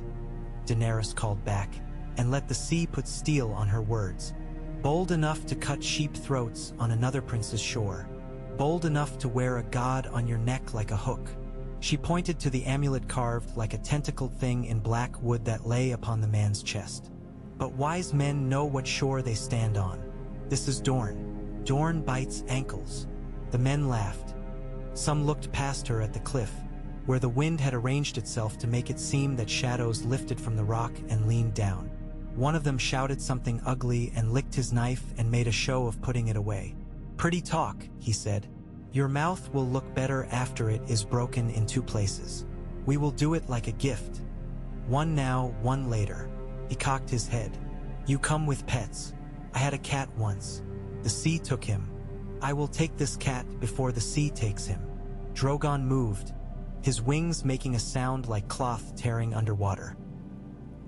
Daenerys called back, and let the sea put steel on her words. "Bold enough to cut sheep throats on another prince's shore. Bold enough to wear a god on your neck like a hook." She pointed to the amulet carved like a tentacled thing in black wood that lay upon the man's chest. "But wise men know what shore they stand on. This is Dorne. Dorne bites ankles." The men laughed. Some looked past her at the cliff, where the wind had arranged itself to make it seem that shadows lifted from the rock and leaned down. One of them shouted something ugly and licked his knife and made a show of putting it away. "Pretty talk," he said. "Your mouth will look better after it is broken in 2 places. We will do it like a gift. One now, one later." He cocked his head. "You come with pets. I had a cat once. The sea took him. I will take this cat before the sea takes him." Drogon moved, his wings making a sound like cloth tearing underwater.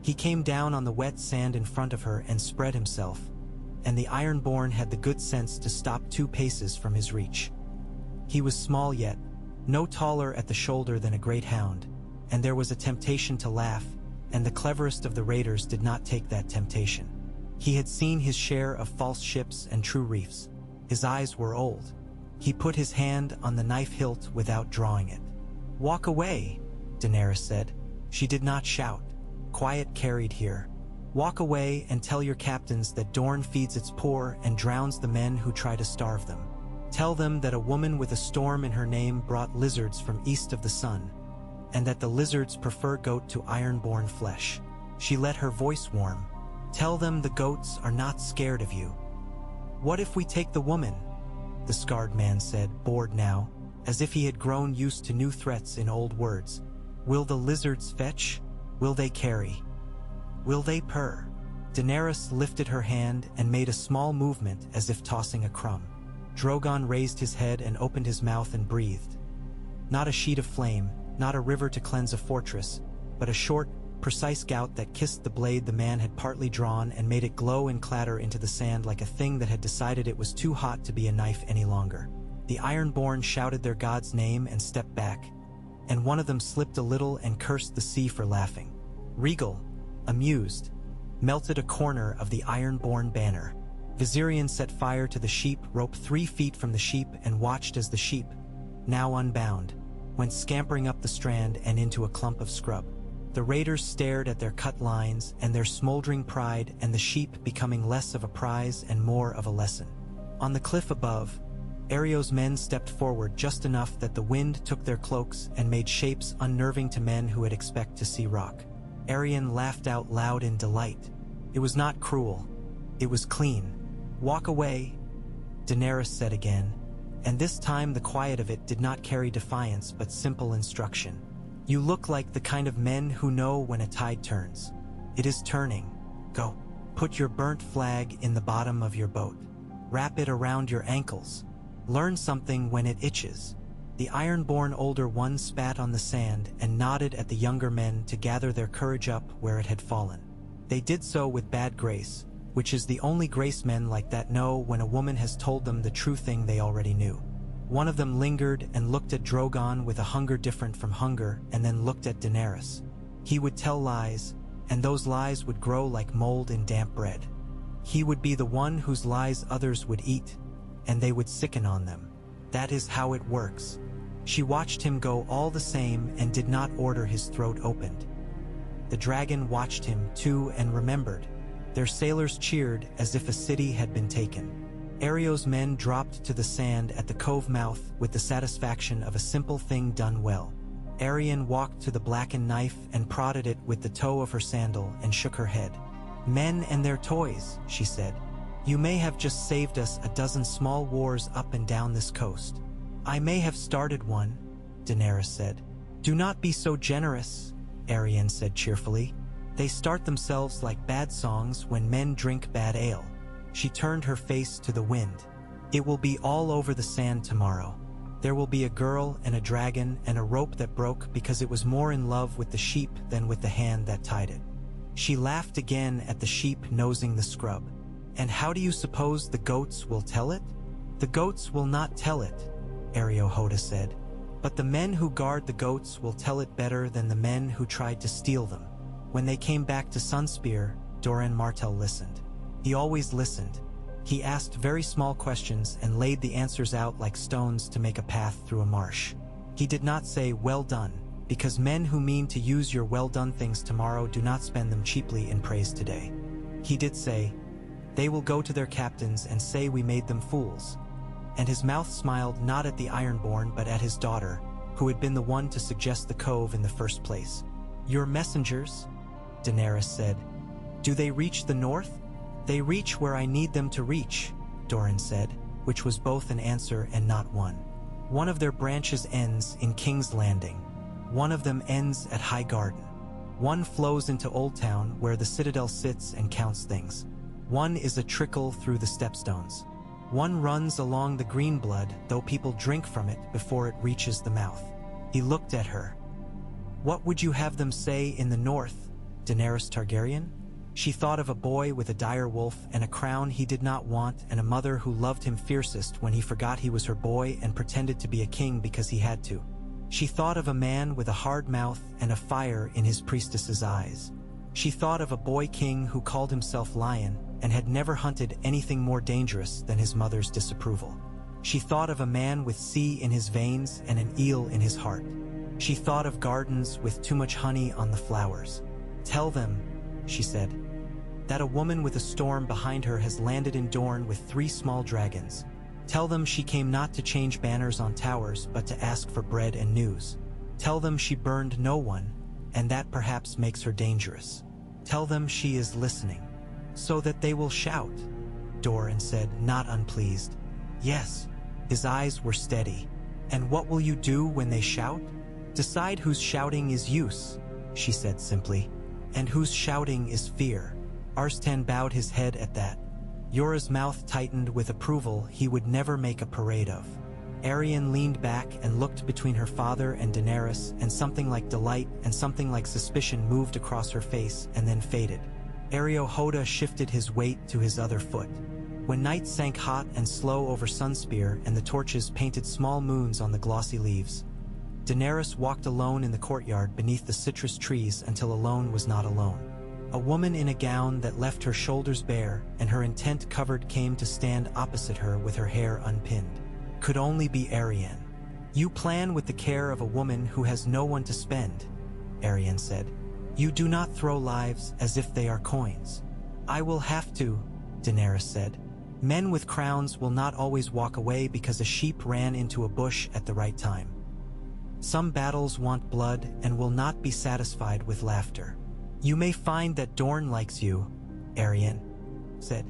He came down on the wet sand in front of her and spread himself, and the Ironborn had the good sense to stop 2 paces from his reach. He was small yet, no taller at the shoulder than a great hound, and there was a temptation to laugh, and the cleverest of the raiders did not take that temptation. He had seen his share of false ships and true reefs. His eyes were old. He put his hand on the knife hilt without drawing it. "Walk away," Daenerys said. She did not shout. Quiet carried here. "Walk away and tell your captains that Dorne feeds its poor and drowns the men who try to starve them. Tell them that a woman with a storm in her name brought lizards from east of the sun, and that the lizards prefer goat to Ironborn flesh." She let her voice warm. "Tell them the goats are not scared of you." "What if we take the woman?" the scarred man said, bored now, as if he had grown used to new threats in old words. "Will the lizards fetch? Will they carry? Will they purr?" Daenerys lifted her hand and made a small movement as if tossing a crumb. Drogon raised his head and opened his mouth and breathed. Not a sheet of flame, not a river to cleanse a fortress, but a short, precise gout that kissed the blade the man had partly drawn and made it glow and clatter into the sand like a thing that had decided it was too hot to be a knife any longer. The Ironborn shouted their god's name and stepped back, and one of them slipped a little and cursed the sea for laughing. Rhaegal, amused, melted a corner of the Ironborn banner. Viserion set fire to the sheep rope 3 feet from the sheep and watched as the sheep, now unbound, went scampering up the strand and into a clump of scrub. The raiders stared at their cut lines and their smoldering pride, and the sheep becoming less of a prize and more of a lesson. On the cliff above, Ario's men stepped forward just enough that the wind took their cloaks and made shapes unnerving to men who had expect to see rock. Arianne laughed out loud in delight. It was not cruel. It was clean. "Walk away," Daenerys said again, and this time the quiet of it did not carry defiance but simple instruction. "You look like the kind of men who know when a tide turns. It is turning. Go. Put your burnt flag in the bottom of your boat. Wrap it around your ankles. Learn something when it itches." The Ironborn older one spat on the sand and nodded at the younger men to gather their courage up where it had fallen. They did so with bad grace, which is the only grace men like that know when a woman has told them the true thing they already knew. One of them lingered and looked at Drogon with a hunger different from hunger, and then looked at Daenerys. He would tell lies, and those lies would grow like mold in damp bread. He would be the one whose lies others would eat, and they would sicken on them. That is how it works. She watched him go all the same and did not order his throat opened. The dragon watched him too and remembered. Their sailors cheered as if a city had been taken. Ario's men dropped to the sand at the cove mouth with the satisfaction of a simple thing done well. Arianne walked to the blackened knife and prodded it with the toe of her sandal and shook her head. "Men and their toys," she said. "You may have just saved us a dozen small wars up and down this coast." "I may have started one," Daenerys said. "Do not be so generous," Arianne said cheerfully. "They start themselves like bad songs when men drink bad ale." She turned her face to the wind. "It will be all over the sand tomorrow. There will be a girl and a dragon and a rope that broke because it was more in love with the sheep than with the hand that tied it." She laughed again at the sheep nosing the scrub. "And how do you suppose the goats will tell it?" "The goats will not tell it," Hoda said. "But the men who guard the goats will tell it better than the men who tried to steal them." When they came back to Sunspear, Doran Martell listened. He always listened. He asked very small questions and laid the answers out like stones to make a path through a marsh. He did not say, "Well done," because men who mean to use your well-done things tomorrow do not spend them cheaply in praise today. He did say, "They will go to their captains and say we made them fools." And his mouth smiled not at the Ironborn but at his daughter, who had been the one to suggest the cove in the first place. "Your messengers," Daenerys said. "Do they reach the north?" "They reach where I need them to reach," Doran said, which was both an answer and not one. "One of their branches ends in King's Landing. One of them ends at High Garden. One flows into Old Town where the Citadel sits and counts things. One is a trickle through the stepstones. One runs along the green blood, though people drink from it before it reaches the mouth." He looked at her. "What would you have them say in the north, Daenerys Targaryen?" She thought of a boy with a dire wolf and a crown he did not want and a mother who loved him fiercest when he forgot he was her boy and pretended to be a king because he had to. She thought of a man with a hard mouth and a fire in his priestess's eyes. She thought of a boy king who called himself Lion and had never hunted anything more dangerous than his mother's disapproval. She thought of a man with sea in his veins and an eel in his heart. She thought of gardens with too much honey on the flowers. "Tell them," she said, "that a woman with a storm behind her has landed in Dorne with 3 small dragons. Tell them she came not to change banners on towers, but to ask for bread and news. Tell them she burned no one, and that perhaps makes her dangerous. Tell them she is listening, so that they will shout," Doran said, not unpleased. "Yes." His eyes were steady. "And what will you do when they shout?" "Decide whose shouting is use," she said simply, "and whose shouting is fear." Arstan bowed his head at that. Yora's mouth tightened with approval he would never make a parade of. Arianne leaned back and looked between her father and Daenerys, and something like delight and something like suspicion moved across her face and then faded. Hoda shifted his weight to his other foot. When night sank hot and slow over Sunspear and the torches painted small moons on the glossy leaves, Daenerys walked alone in the courtyard beneath the citrus trees until alone was not alone. A woman in a gown that left her shoulders bare and her intent covered came to stand opposite her with her hair unpinned. Could only be Arianne. "You plan with the care of a woman who has no one to spend," Arianne said. "You do not throw lives as if they are coins." "I will have to," Daenerys said. "Men with crowns will not always walk away because a sheep ran into a bush at the right time. Some battles want blood and will not be satisfied with laughter." "You may find that Dorne likes you," Arianne said.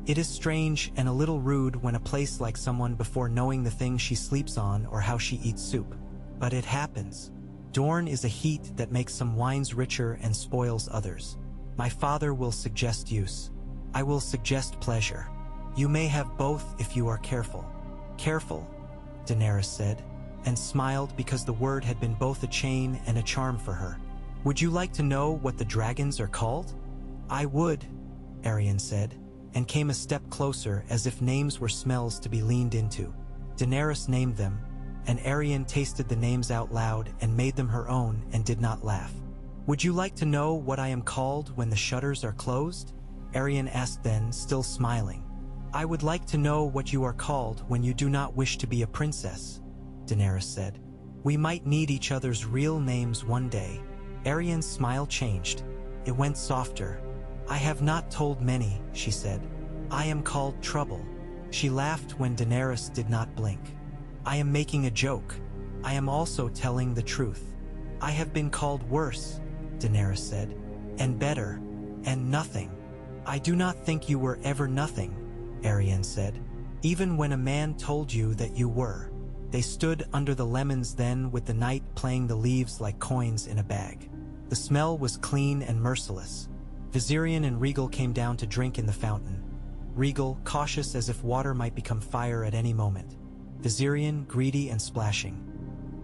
"It is strange and a little rude when a place likes someone before knowing the things she sleeps on or how she eats soup. But it happens. Dorne is a heat that makes some wines richer and spoils others. My father will suggest use. I will suggest pleasure. You may have both if you are careful." "Careful," Daenerys said, and smiled because the word had been both a chain and a charm for her. "Would you like to know what the dragons are called?" "I would," Arianne said, and came a step closer as if names were smells to be leaned into. Daenerys named them, and Arianne tasted the names out loud and made them her own and did not laugh. "Would you like to know what I am called when the shutters are closed?" Arianne asked then, still smiling. "I would like to know what you are called when you do not wish to be a princess," Daenerys said. "We might need each other's real names one day." Arianne's smile changed. It went softer. "I have not told many," she said. "I am called Trouble." She laughed when Daenerys did not blink. "I am making a joke. I am also telling the truth. I have been called worse," Daenerys said, "and better, and nothing." "I do not think you were ever nothing," Arianne said, "even when a man told you that you were." They stood under the lemons then with the night playing the leaves like coins in a bag. The smell was clean and merciless. Viserion and Rhaegal came down to drink in the fountain. Rhaegal, cautious as if water might become fire at any moment. Viserion, greedy and splashing.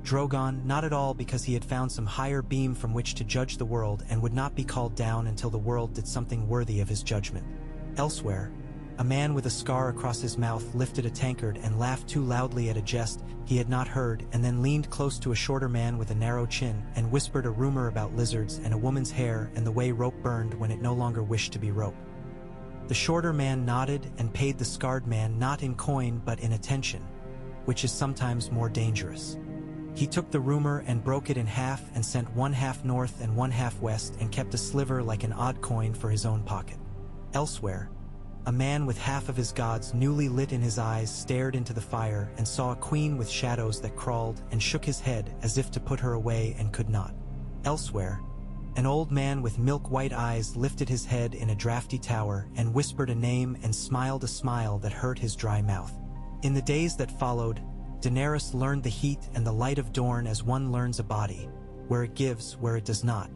Drogon, not at all, because he had found some higher beam from which to judge the world and would not be called down until the world did something worthy of his judgment. Elsewhere, a man with a scar across his mouth lifted a tankard and laughed too loudly at a jest he had not heard, and then leaned close to a shorter man with a narrow chin and whispered a rumor about lizards and a woman's hair and the way rope burned when it no longer wished to be rope. The shorter man nodded and paid the scarred man not in coin but in attention, which is sometimes more dangerous. He took the rumor and broke it in half and sent one half north and one half west and kept a sliver like an odd coin for his own pocket. Elsewhere, a man with half of his gods newly lit in his eyes stared into the fire and saw a queen with shadows that crawled and shook his head as if to put her away and could not. Elsewhere, an old man with milk-white eyes lifted his head in a drafty tower and whispered a name and smiled a smile that hurt his dry mouth. In the days that followed, Daenerys learned the heat and the light of Dorne as one learns a body, where it gives, where it does not,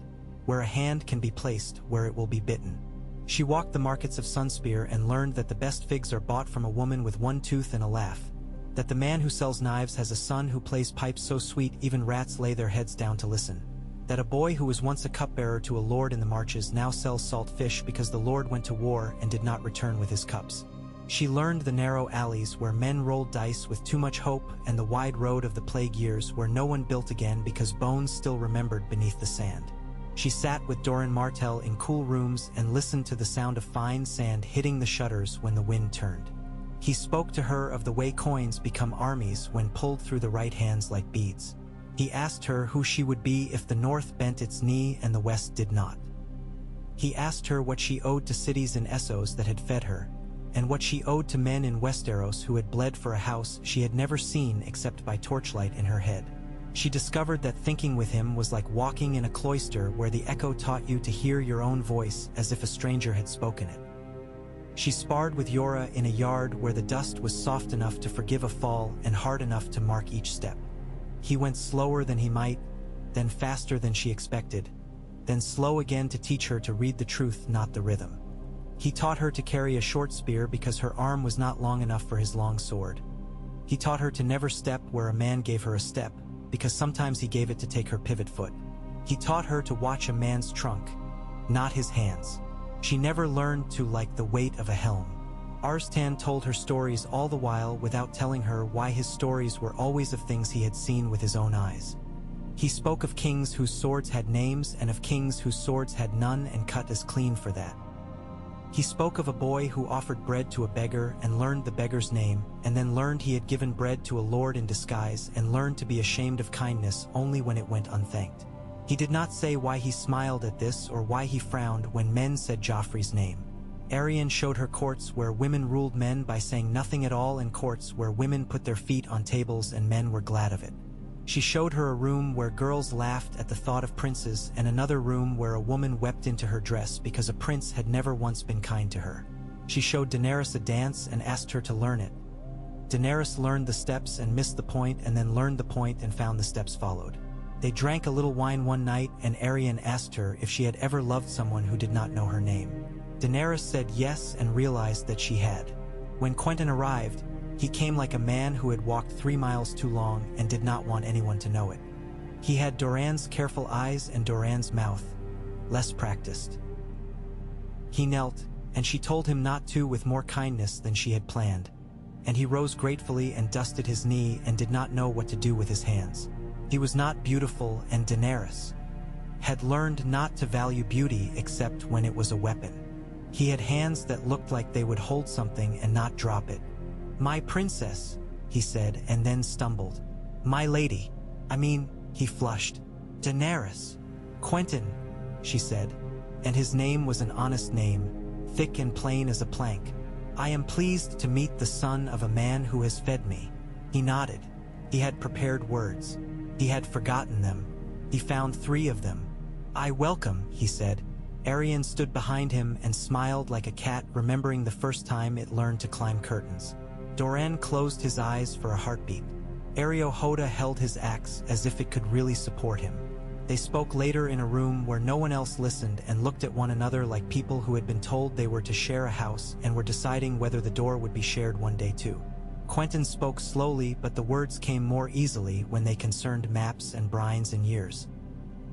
where a hand can be placed, where it will be bitten. She walked the markets of Sunspear and learned that the best figs are bought from a woman with one tooth and a laugh, that the man who sells knives has a son who plays pipes so sweet even rats lay their heads down to listen, that a boy who was once a cupbearer to a lord in the marches now sells salt fish because the lord went to war and did not return with his cups. She learned the narrow alleys where men rolled dice with too much hope and the wide road of the plague years where no one built again because bones still remembered beneath the sand. She sat with Doran Martell in cool rooms and listened to the sound of fine sand hitting the shutters when the wind turned. He spoke to her of the way coins become armies when pulled through the right hands like beads. He asked her who she would be if the north bent its knee and the west did not. He asked her what she owed to cities in Essos that had fed her, and what she owed to men in Westeros who had bled for a house she had never seen except by torchlight in her head. She discovered that thinking with him was like walking in a cloister where the echo taught you to hear your own voice as if a stranger had spoken it. She sparred with Yora in a yard where the dust was soft enough to forgive a fall and hard enough to mark each step. He went slower than he might, then faster than she expected, then slow again to teach her to read the truth, not the rhythm. He taught her to carry a short spear because her arm was not long enough for his long sword. He taught her to never step where a man gave her a step, because sometimes he gave it to take her pivot foot. He taught her to watch a man's trunk, not his hands. She never learned to like the weight of a helm. Arstan told her stories all the while without telling her why his stories were always of things he had seen with his own eyes. He spoke of kings whose swords had names and of kings whose swords had none and cut as clean for that. He spoke of a boy who offered bread to a beggar and learned the beggar's name, and then learned he had given bread to a lord in disguise and learned to be ashamed of kindness only when it went unthanked. He did not say why he smiled at this or why he frowned when men said Joffrey's name. Arianne showed her courts where women ruled men by saying nothing at all and courts where women put their feet on tables and men were glad of it. She showed her a room where girls laughed at the thought of princes and another room where a woman wept into her dress because a prince had never once been kind to her. She showed Daenerys a dance and asked her to learn it. Daenerys learned the steps and missed the point and then learned the point and found the steps followed. They drank a little wine one night and Arianne asked her if she had ever loved someone who did not know her name. Daenerys said yes and realized that she had. When Quentyn arrived, he came like a man who had walked 3 miles too long and did not want anyone to know it. He had Doran's careful eyes and Doran's mouth, less practiced. He knelt, and she told him not to with more kindness than she had planned. and he rose gratefully and dusted his knee and did not know what to do with his hands. He was not beautiful, and Daenerys had learned not to value beauty except when it was a weapon. He had hands that looked like they would hold something and not drop it. "My princess," he said, and then stumbled. "My lady. He flushed. "Daenerys." "Quentin," she said, and his name was an honest name, thick and plain as a plank. "I am pleased to meet the son of a man who has fed me." He nodded. He had prepared words. He had forgotten them. He found 3 of them. "I welcome," he said. Arianne stood behind him and smiled like a cat, remembering the first time it learned to climb curtains. Doran closed his eyes for a heartbeat. Hoda held his axe as if it could really support him. They spoke later in a room where no one else listened and looked at one another like people who had been told they were to share a house and were deciding whether the door would be shared one day too. Quentin spoke slowly, but the words came more easily when they concerned maps and brines and years.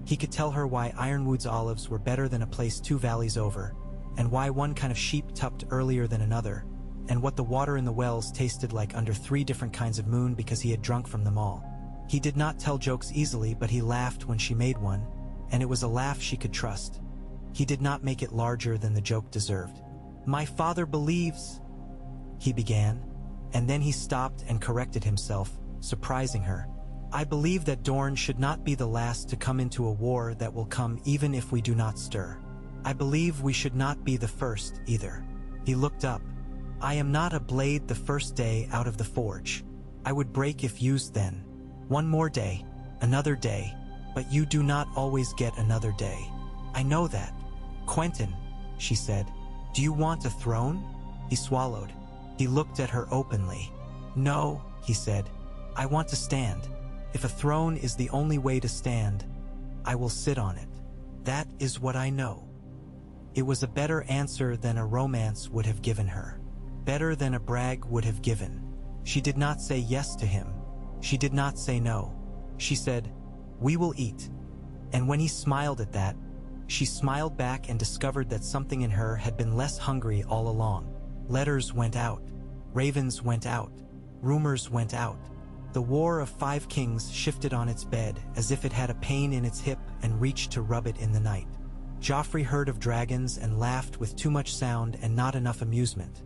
He could tell her why Ironwood's olives were better than a place 2 valleys over, and why one kind of sheep tupped earlier than another, and what the water in the wells tasted like under 3 different kinds of moon because he had drunk from them all. He did not tell jokes easily, but he laughed when she made one, and it was a laugh she could trust. He did not make it larger than the joke deserved. "My father believes," he began, and then he stopped and corrected himself, surprising her. "I believe that Dorne should not be the last to come into a war that will come even if we do not stir. I believe we should not be the first either." He looked up. "I am not a blade the first day out of the forge. I would break if used then. One more day, another day, but you do not always get another day. I know that." "Quentin," she said, "do you want a throne?" He swallowed. He looked at her openly. "No," he said, "I want to stand. If a throne is the only way to stand, I will sit on it. That is what I know." It was a better answer than a romance would have given her. Better than a brag would have given. She did not say yes to him. She did not say no. She said, "We will eat." And when he smiled at that, she smiled back and discovered that something in her had been less hungry all along. Letters went out. Ravens went out. Rumors went out. The War of 5 Kings shifted on its bed as if it had a pain in its hip and reached to rub it in the night. Joffrey heard of dragons and laughed with too much sound and not enough amusement.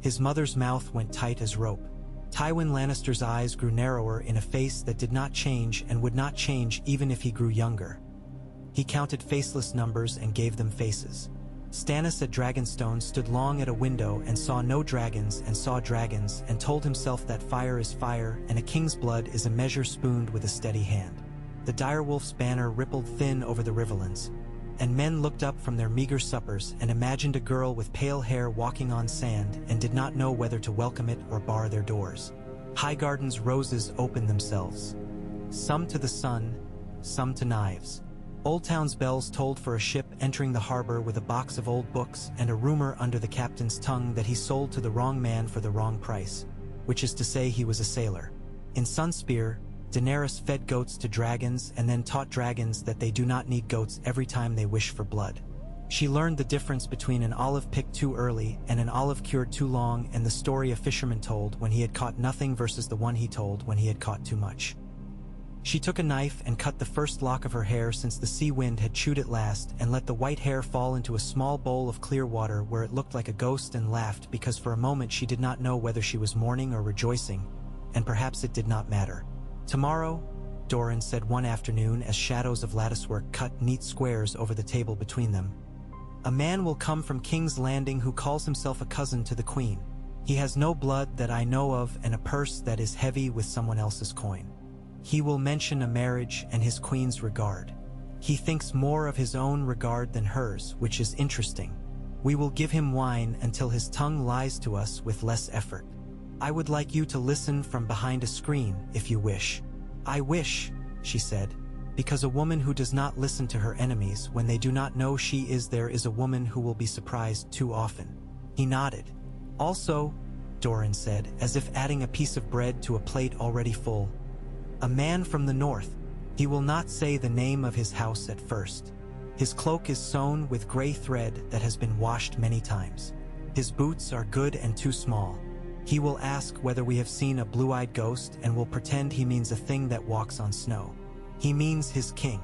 His mother's mouth went tight as rope. Tywin Lannister's eyes grew narrower in a face that did not change and would not change even if he grew younger. He counted faceless numbers and gave them faces. Stannis at Dragonstone stood long at a window and saw no dragons and saw dragons and told himself that fire is fire and a king's blood is a measure spooned with a steady hand. The direwolf's banner rippled thin over the riverlands, and men looked up from their meager suppers and imagined a girl with pale hair walking on sand and did not know whether to welcome it or bar their doors. Highgarden's roses opened themselves, some to the sun, some to knives. Old Town's bells tolled for a ship entering the harbor with a box of old books and a rumor under the captain's tongue that he sold to the wrong man for the wrong price, which is to say he was a sailor. In Sunspear, Daenerys fed goats to dragons and then taught dragons that they do not need goats every time they wish for blood. She learned the difference between an olive picked too early and an olive cured too long, and the story a fisherman told when he had caught nothing versus the one he told when he had caught too much. She took a knife and cut the first lock of her hair since the sea wind had chewed it last and let the white hair fall into a small bowl of clear water where it looked like a ghost and laughed because for a moment she did not know whether she was mourning or rejoicing, and perhaps it did not matter. "Tomorrow," Doran said one afternoon as shadows of latticework cut neat squares over the table between them, "a man will come from King's Landing who calls himself a cousin to the Queen. He has no blood that I know of and a purse that is heavy with someone else's coin. He will mention a marriage and his queen's regard. He thinks more of his own regard than hers, which is interesting. We will give him wine until his tongue lies to us with less effort. I would like you to listen from behind a screen, if you wish." "I wish," she said, "because a woman who does not listen to her enemies when they do not know she is there is a woman who will be surprised too often." He nodded. "Also," Doran said, as if adding a piece of bread to a plate already full, "a man from the north. He will not say the name of his house at first. His cloak is sewn with gray thread that has been washed many times. His boots are good and too small. He will ask whether we have seen a blue-eyed ghost and will pretend he means a thing that walks on snow. He means his king.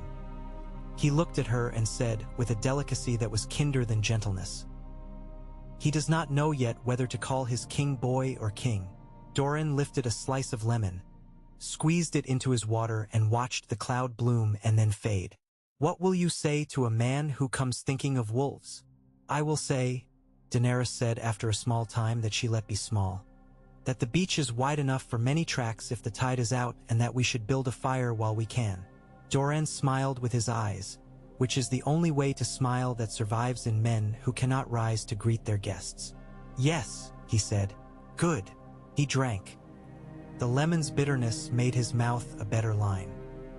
He looked at her and said, with a delicacy that was kinder than gentleness, he does not know yet whether to call his king boy or king. Doran lifted a slice of lemon, squeezed it into his water and watched the cloud bloom and then fade. What will you say to a man who comes thinking of wolves? I will say, Daenerys said after a small time that she let be small, that the beach is wide enough for many tracks if the tide is out and that we should build a fire while we can. Doran smiled with his eyes, which is the only way to smile that survives in men who cannot rise to greet their guests. Yes, he said. Good. He drank. The lemon's bitterness made his mouth a better line.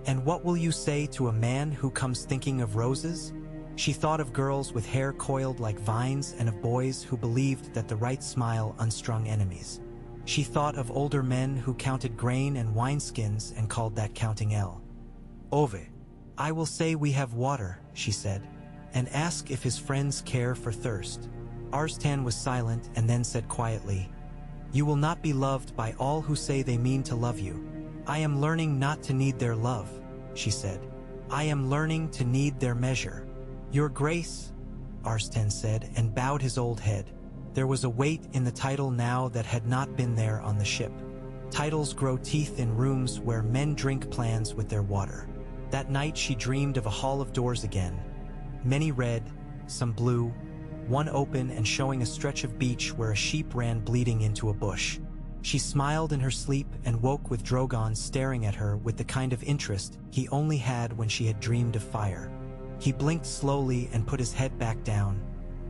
And what will you say to a man who comes thinking of roses? She thought of girls with hair coiled like vines and of boys who believed that the right smile unstrung enemies. She thought of older men who counted grain and wineskins and called that counting L. Ove. I will say we have water, she said, and ask if his friends care for thirst. Arstan was silent and then said quietly, You will not be loved by all who say they mean to love you. I am learning not to need their love, she said. I am learning to need their measure. Your grace, Arstan said, and bowed his old head. There was a weight in the title now that had not been there on the ship. Titles grow teeth in rooms where men drink plans with their water. That night she dreamed of a hall of doors again. Many red, some blue, one open and showing a stretch of beach where a sheep ran bleeding into a bush. She smiled in her sleep and woke with Drogon staring at her with the kind of interest he only had when she had dreamed of fire. He blinked slowly and put his head back down,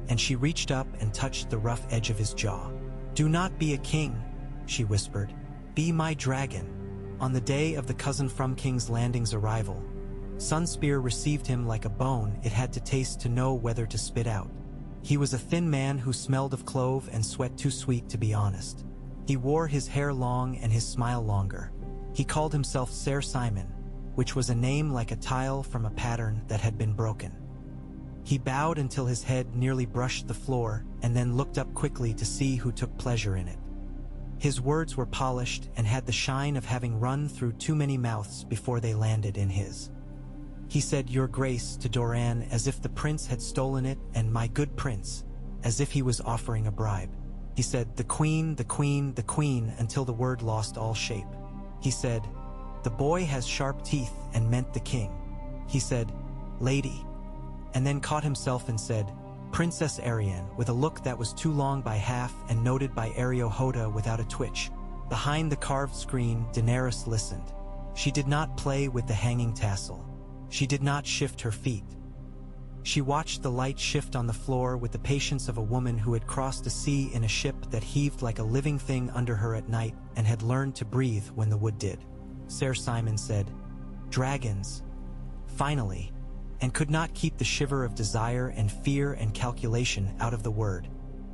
and she reached up and touched the rough edge of his jaw. Do not be a king, she whispered. Be my dragon. On the day of the cousin from King's Landing's arrival, Sunspear received him like a bone it had to taste to know whether to spit out. He was a thin man who smelled of clove and sweat too sweet to be honest. He wore his hair long and his smile longer. He called himself Ser Simon, which was a name like a tile from a pattern that had been broken. He bowed until his head nearly brushed the floor and then looked up quickly to see who took pleasure in it. His words were polished and had the shine of having run through too many mouths before they landed in his. He said, Your Grace, to Doran as if the prince had stolen it, and my good prince, as if he was offering a bribe. He said, The Queen, the Queen, the Queen, until the word lost all shape. He said, The boy has sharp teeth, and meant the king. He said, Lady, and then caught himself and said, Princess Ariane, with a look that was too long by half and noted by Areo Hoda without a twitch. Behind the carved screen, Daenerys listened. She did not play with the hanging tassel. She did not shift her feet. She watched the light shift on the floor with the patience of a woman who had crossed a sea in a ship that heaved like a living thing under her at night and had learned to breathe when the wood did. Ser Simon said, Dragons. Finally, and could not keep the shiver of desire and fear and calculation out of the word.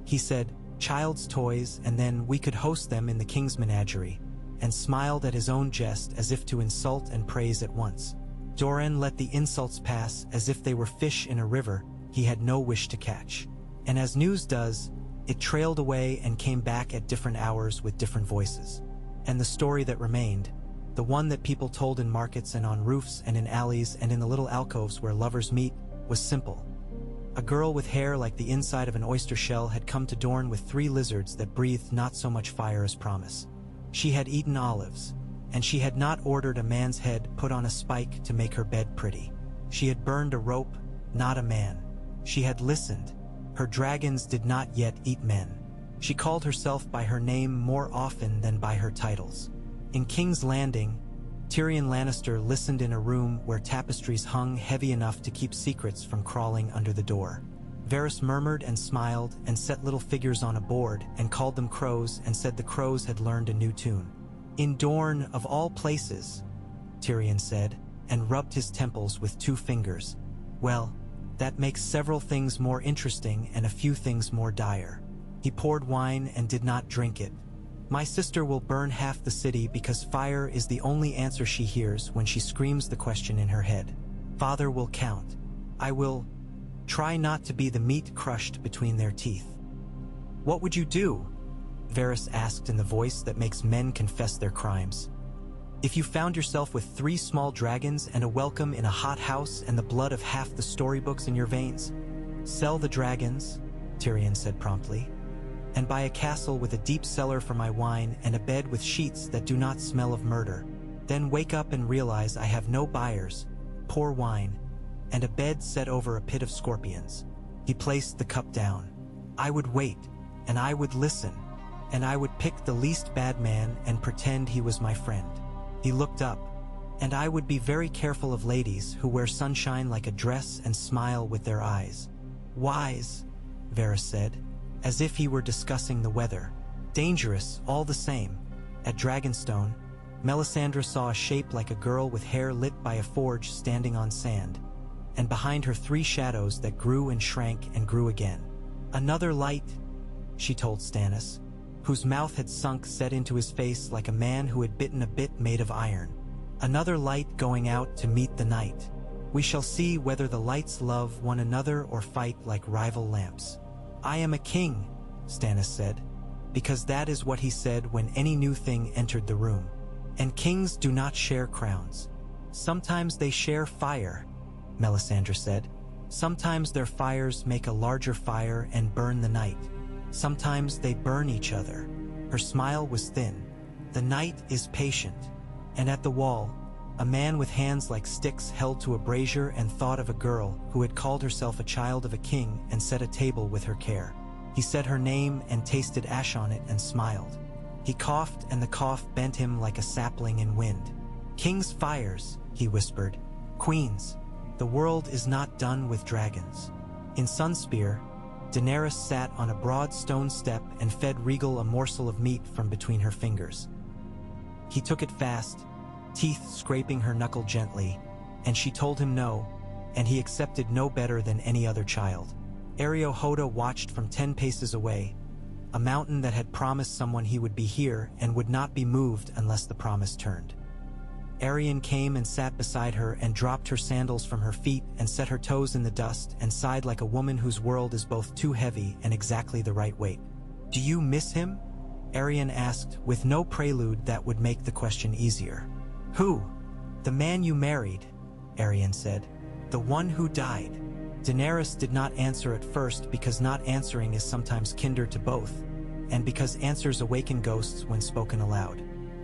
He said, Child's toys, and then we could host them in the king's menagerie, and smiled at his own jest as if to insult and praise at once. Doran let the insults pass as if they were fish in a river he had no wish to catch. And as news does, it trailed away and came back at different hours with different voices. And the story that remained, the one that people told in markets and on roofs and in alleys and in the little alcoves where lovers meet, was simple. A girl with hair like the inside of an oyster shell had come to Dorne with 3 lizards that breathed not so much fire as promise. She had eaten olives, and she had not ordered a man's head put on a spike to make her bed pretty. She had burned a rope, not a man. She had listened. Her dragons did not yet eat men. She called herself by her name more often than by her titles. In King's Landing, Tyrion Lannister listened in a room where tapestries hung heavy enough to keep secrets from crawling under the door. Varys murmured and smiled and set little figures on a board and called them crows and said the crows had learned a new tune. In Dorne, of all places, Tyrion said, and rubbed his temples with 2 fingers. Well, that makes several things more interesting and a few things more dire. He poured wine and did not drink it. My sister will burn half the city because fire is the only answer she hears when she screams the question in her head. Father will count. I will try not to be the meat crushed between their teeth. What would you do? Varys asked in the voice that makes men confess their crimes. If you found yourself with 3 small dragons and a welcome in a hot house and the blood of half the storybooks in your veins, sell the dragons, Tyrion said promptly, and buy a castle with a deep cellar for my wine and a bed with sheets that do not smell of murder. Then wake up and realize I have no buyers, poor wine, and a bed set over a pit of scorpions. He placed the cup down. I would wait, and I would listen, and I would pick the least bad man and pretend he was my friend. He looked up, and I would be very careful of ladies who wear sunshine like a dress and smile with their eyes. Wise, Varys said, as if he were discussing the weather. Dangerous, all the same. At Dragonstone, Melisandre saw a shape like a girl with hair lit by a forge standing on sand, and behind her 3 shadows that grew and shrank and grew again. Another light, she told Stannis, whose mouth had sunk set into his face like a man who had bitten a bit made of iron. Another light going out to meet the night. We shall see whether the lights love one another or fight like rival lamps. I am a king, Stannis said, because that is what he said when any new thing entered the room. And kings do not share crowns. Sometimes they share fire, Melisandre said. Sometimes their fires make a larger fire and burn the night. Sometimes they burn each other. Her smile was thin. The night is patient. And at the wall, a man with hands like sticks held to a brazier and thought of a girl who had called herself a child of a king and set a table with her care. He said her name and tasted ash on it and smiled. He coughed and the cough bent him like a sapling in wind. King's fires, he whispered. Queens, the world is not done with dragons. In Sunspear, Daenerys sat on a broad stone step and fed Regal a morsel of meat from between her fingers. He took it fast, teeth scraping her knuckle gently, and she told him no, and he accepted no better than any other child. Hoda watched from 10 paces away, a mountain that had promised someone he would be here and would not be moved unless the promise turned. Arianne came and sat beside her and dropped her sandals from her feet and set her toes in the dust and sighed like a woman whose world is both too heavy and exactly the right weight. Do you miss him? Arianne asked, with no prelude that would make the question easier. Who? The man you married, Arianne said. The one who died. Daenerys did not answer at first because not answering is sometimes kinder to both, and because answers awaken ghosts when spoken aloud.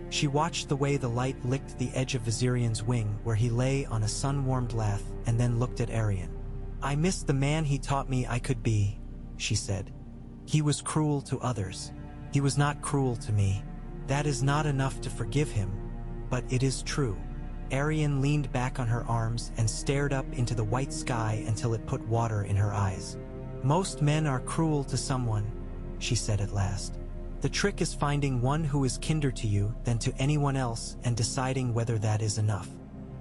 She watched the way the light licked the edge of Viserion's wing where he lay on a sun-warmed lath and then looked at Arianne. I missed the man he taught me I could be, she said. He was cruel to others. He was not cruel to me. That is not enough to forgive him, but it is true. Arianne leaned back on her arms and stared up into the white sky until it put water in her eyes. Most men are cruel to someone, she said at last. The trick is finding one who is kinder to you than to anyone else and deciding whether that is enough.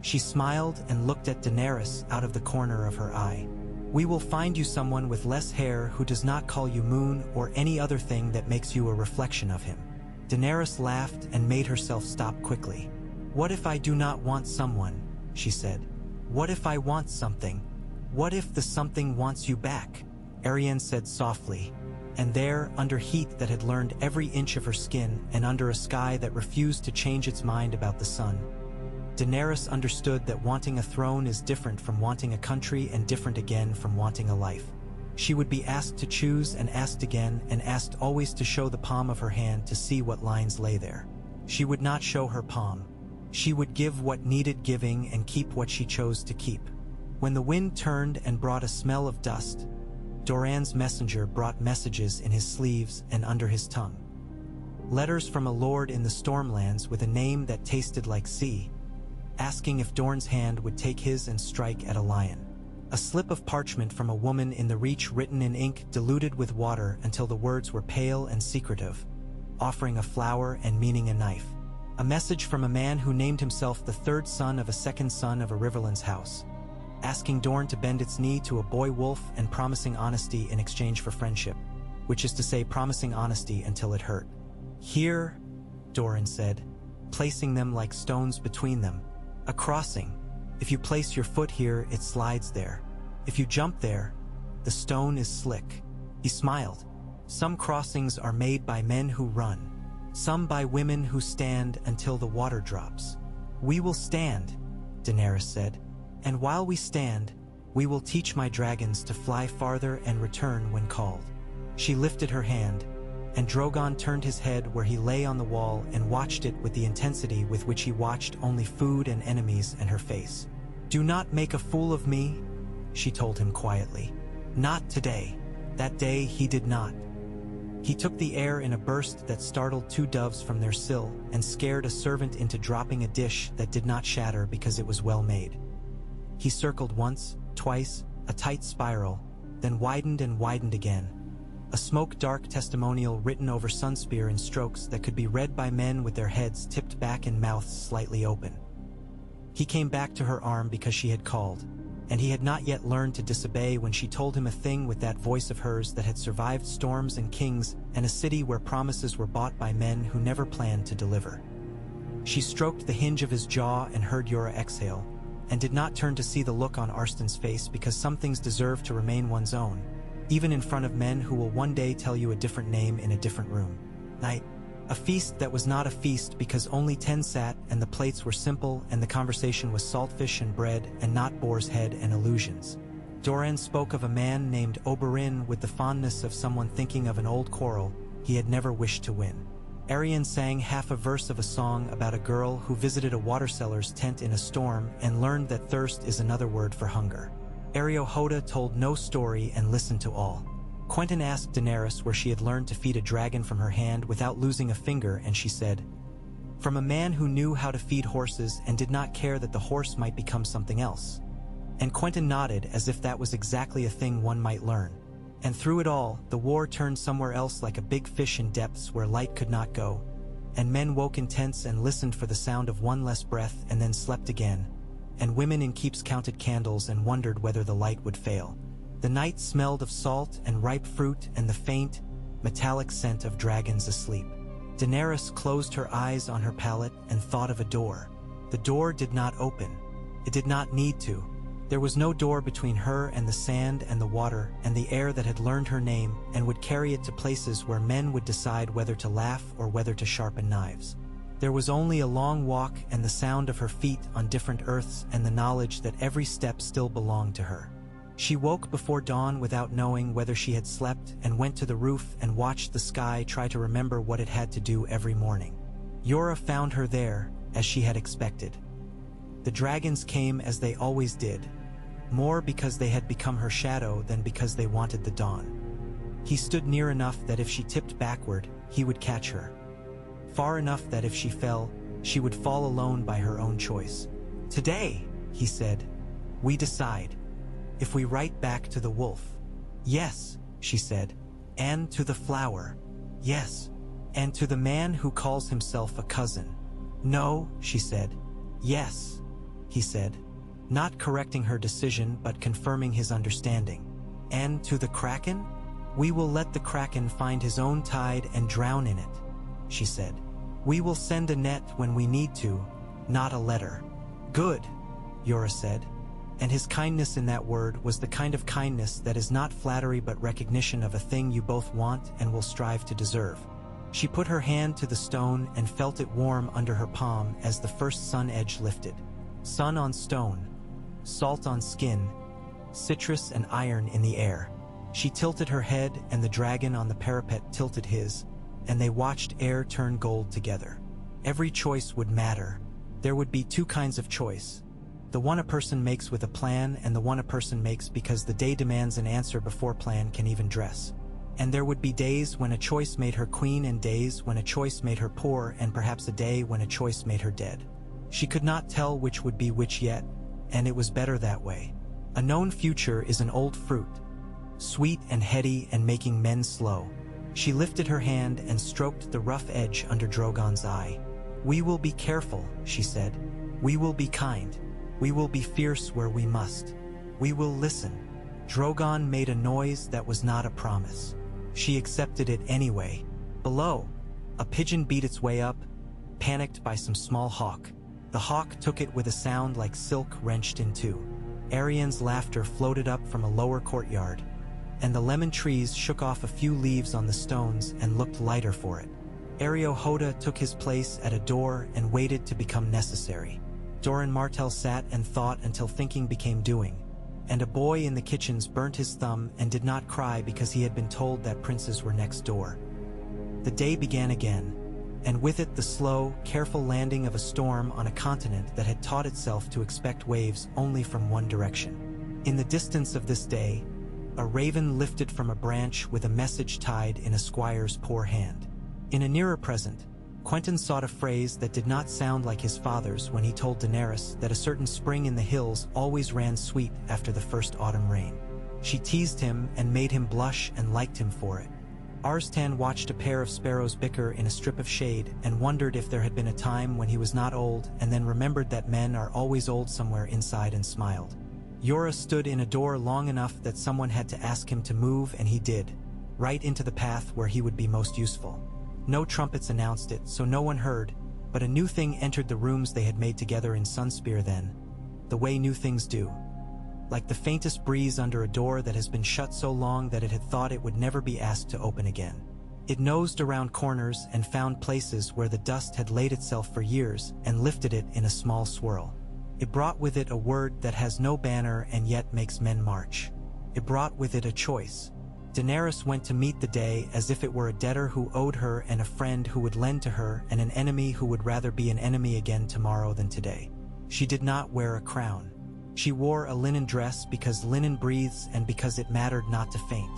She smiled and looked at Daenerys out of the corner of her eye. We will find you someone with less hair who does not call you moon or any other thing that makes you a reflection of him. Daenerys laughed and made herself stop quickly. What if I do not want someone, she said. What if I want something? What if the something wants you back? Arianne said softly. And there, under heat that had learned every inch of her skin and under a sky that refused to change its mind about the sun, Daenerys understood that wanting a throne is different from wanting a country and different again from wanting a life. She would be asked to choose and asked again and asked always to show the palm of her hand to see what lines lay there. She would not show her palm. She would give what needed giving and keep what she chose to keep. When the wind turned and brought a smell of dust, Doran's messenger brought messages in his sleeves and under his tongue. Letters from a lord in the Stormlands with a name that tasted like sea, asking if Dorne's hand would take his and strike at a lion. A slip of parchment from a woman in the Reach written in ink diluted with water until the words were pale and secretive, offering a flower and meaning a knife. A message from a man who named himself the third son of a second son of a Riverlands house, asking Dorne to bend its knee to a boy wolf and promising honesty in exchange for friendship, which is to say promising honesty until it hurt. Here, Doran said, placing them like stones between them. A crossing. If you place your foot here, it slides there. If you jump there, the stone is slick. He smiled. Some crossings are made by men who run, some by women who stand until the water drops. We will stand, Daenerys said, and while we stand, we will teach my dragons to fly farther and return when called. She lifted her hand, and Drogon turned his head where he lay on the wall and watched it with the intensity with which he watched only food and enemies and her face. "Do not make a fool of me," she told him quietly. "Not today." That day he did not. He took the air in a burst that startled two doves from their sill and scared a servant into dropping a dish that did not shatter because it was well made. He circled once, twice, a tight spiral, then widened and widened again. A smoke-dark testimonial written over Sunspear in strokes that could be read by men with their heads tipped back and mouths slightly open. He came back to her arm because she had called, and he had not yet learned to disobey when she told him a thing with that voice of hers that had survived storms and kings and a city where promises were bought by men who never planned to deliver. She stroked the hinge of his jaw and heard Yora exhale, and did not turn to see the look on Arston's face because some things deserve to remain one's own, even in front of men who will one day tell you a different name in a different room. Night. A feast that was not a feast because only 10 sat and the plates were simple and the conversation was saltfish and bread and not boar's head and illusions. Doran spoke of a man named Oberyn with the fondness of someone thinking of an old quarrel he had never wished to win. Arianne sang half a verse of a song about a girl who visited a waterseller's tent in a storm and learned that thirst is another word for hunger. Hoda told no story and listened to all. Quentyn asked Daenerys where she had learned to feed a dragon from her hand without losing a finger, and she said, "From a man who knew how to feed horses and did not care that the horse might become something else." And Quentyn nodded as if that was exactly a thing one might learn. And through it all, the war turned somewhere else like a big fish in depths where light could not go, and men woke in tents and listened for the sound of one less breath and then slept again, and women in keeps counted candles and wondered whether the light would fail. The night smelled of salt and ripe fruit and the faint, metallic scent of dragons asleep. Daenerys closed her eyes on her pallet and thought of a door. The door did not open. It did not need to. There was no door between her and the sand and the water and the air that had learned her name and would carry it to places where men would decide whether to laugh or whether to sharpen knives. There was only a long walk and the sound of her feet on different earths and the knowledge that every step still belonged to her. She woke before dawn without knowing whether she had slept and went to the roof and watched the sky try to remember what it had to do every morning. Yora found her there, as she had expected. The dragons came as they always did, more because they had become her shadow than because they wanted the dawn. He stood near enough that if she tipped backward, he would catch her. Far enough that if she fell, she would fall alone by her own choice. "Today," he said, "we decide. If we write back to the wolf." "Yes," she said, "and to the flower." "Yes, and to the man who calls himself a cousin." "No," she said. "Yes," he said, not correcting her decision but confirming his understanding. "And to the kraken? We will let the kraken find his own tide and drown in it," she said. "We will send a net when we need to, not a letter." "Good," Yora said. And his kindness in that word was the kind of kindness that is not flattery but recognition of a thing you both want and will strive to deserve. She put her hand to the stone and felt it warm under her palm as the first sun edge lifted. Sun on stone, salt on skin, citrus and iron in the air. She tilted her head and the dragon on the parapet tilted his, and they watched air turn gold together. Every choice would matter. There would be two kinds of choice. The one a person makes with a plan and the one a person makes because the day demands an answer before plan can even dress. And there would be days when a choice made her queen and days when a choice made her poor and perhaps a day when a choice made her dead. She could not tell which would be which yet, and it was better that way. A known future is an old fruit, sweet and heady and making men slow. She lifted her hand and stroked the rough edge under Drogon's eye. "We will be careful," she said. "We will be kind. We will be fierce where we must. We will listen." Drogon made a noise that was not a promise. She accepted it anyway. Below, a pigeon beat its way up, panicked by some small hawk. The hawk took it with a sound like silk wrenched in two. Arianne's laughter floated up from a lower courtyard, and the lemon trees shook off a few leaves on the stones and looked lighter for it. Hoda took his place at a door and waited to become necessary. Doran Martell sat and thought until thinking became doing, and a boy in the kitchens burnt his thumb and did not cry because he had been told that princes were next door. The day began again, and with it the slow, careful landing of a storm on a continent that had taught itself to expect waves only from one direction. In the distance of this day, a raven lifted from a branch with a message tied in a squire's poor hand. In a nearer present, Quentyn sought a phrase that did not sound like his father's when he told Daenerys that a certain spring in the hills always ran sweet after the first autumn rain. She teased him and made him blush and liked him for it. Arstan watched a pair of sparrows bicker in a strip of shade and wondered if there had been a time when he was not old, and then remembered that men are always old somewhere inside and smiled. Yora stood in a door long enough that someone had to ask him to move, and he did, right into the path where he would be most useful. No trumpets announced it, so no one heard, but a new thing entered the rooms they had made together in Sunspear then, the way new things do. Like the faintest breeze under a door that has been shut so long that it had thought it would never be asked to open again. It nosed around corners and found places where the dust had laid itself for years and lifted it in a small swirl. It brought with it a word that has no banner and yet makes men march. It brought with it a choice. Daenerys went to meet the day as if it were a debtor who owed her and a friend who would lend to her and an enemy who would rather be an enemy again tomorrow than today. She did not wear a crown. She wore a linen dress because linen breathes and because it mattered not to faint.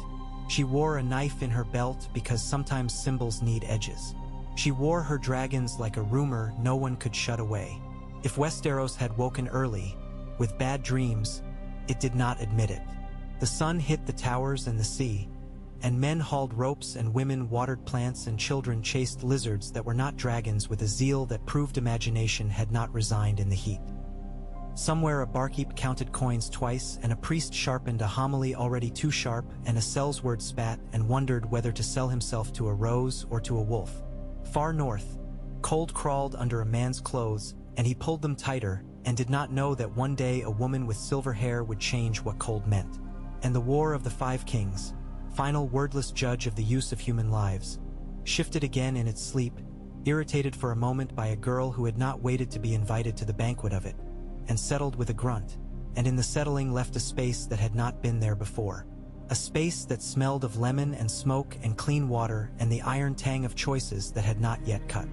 She wore a knife in her belt because sometimes symbols need edges. She wore her dragons like a rumor no one could shut away. If Westeros had woken early, with bad dreams, it did not admit it. The sun hit the towers and the sea, and men hauled ropes and women watered plants and children chased lizards that were not dragons with a zeal that proved imagination had not resigned in the heat. Somewhere a barkeep counted coins twice, and a priest sharpened a homily already too sharp, and a sellsword spat and wondered whether to sell himself to a rose or to a wolf. Far north, cold crawled under a man's clothes, and he pulled them tighter, and did not know that one day a woman with silver hair would change what cold meant. And the War of the Five Kings, final wordless judge of the use of human lives, shifted again in its sleep, irritated for a moment by a girl who had not waited to be invited to the banquet of it, and settled with a grunt, and in the settling left a space that had not been there before. A space that smelled of lemon and smoke and clean water and the iron tang of choices that had not yet cut.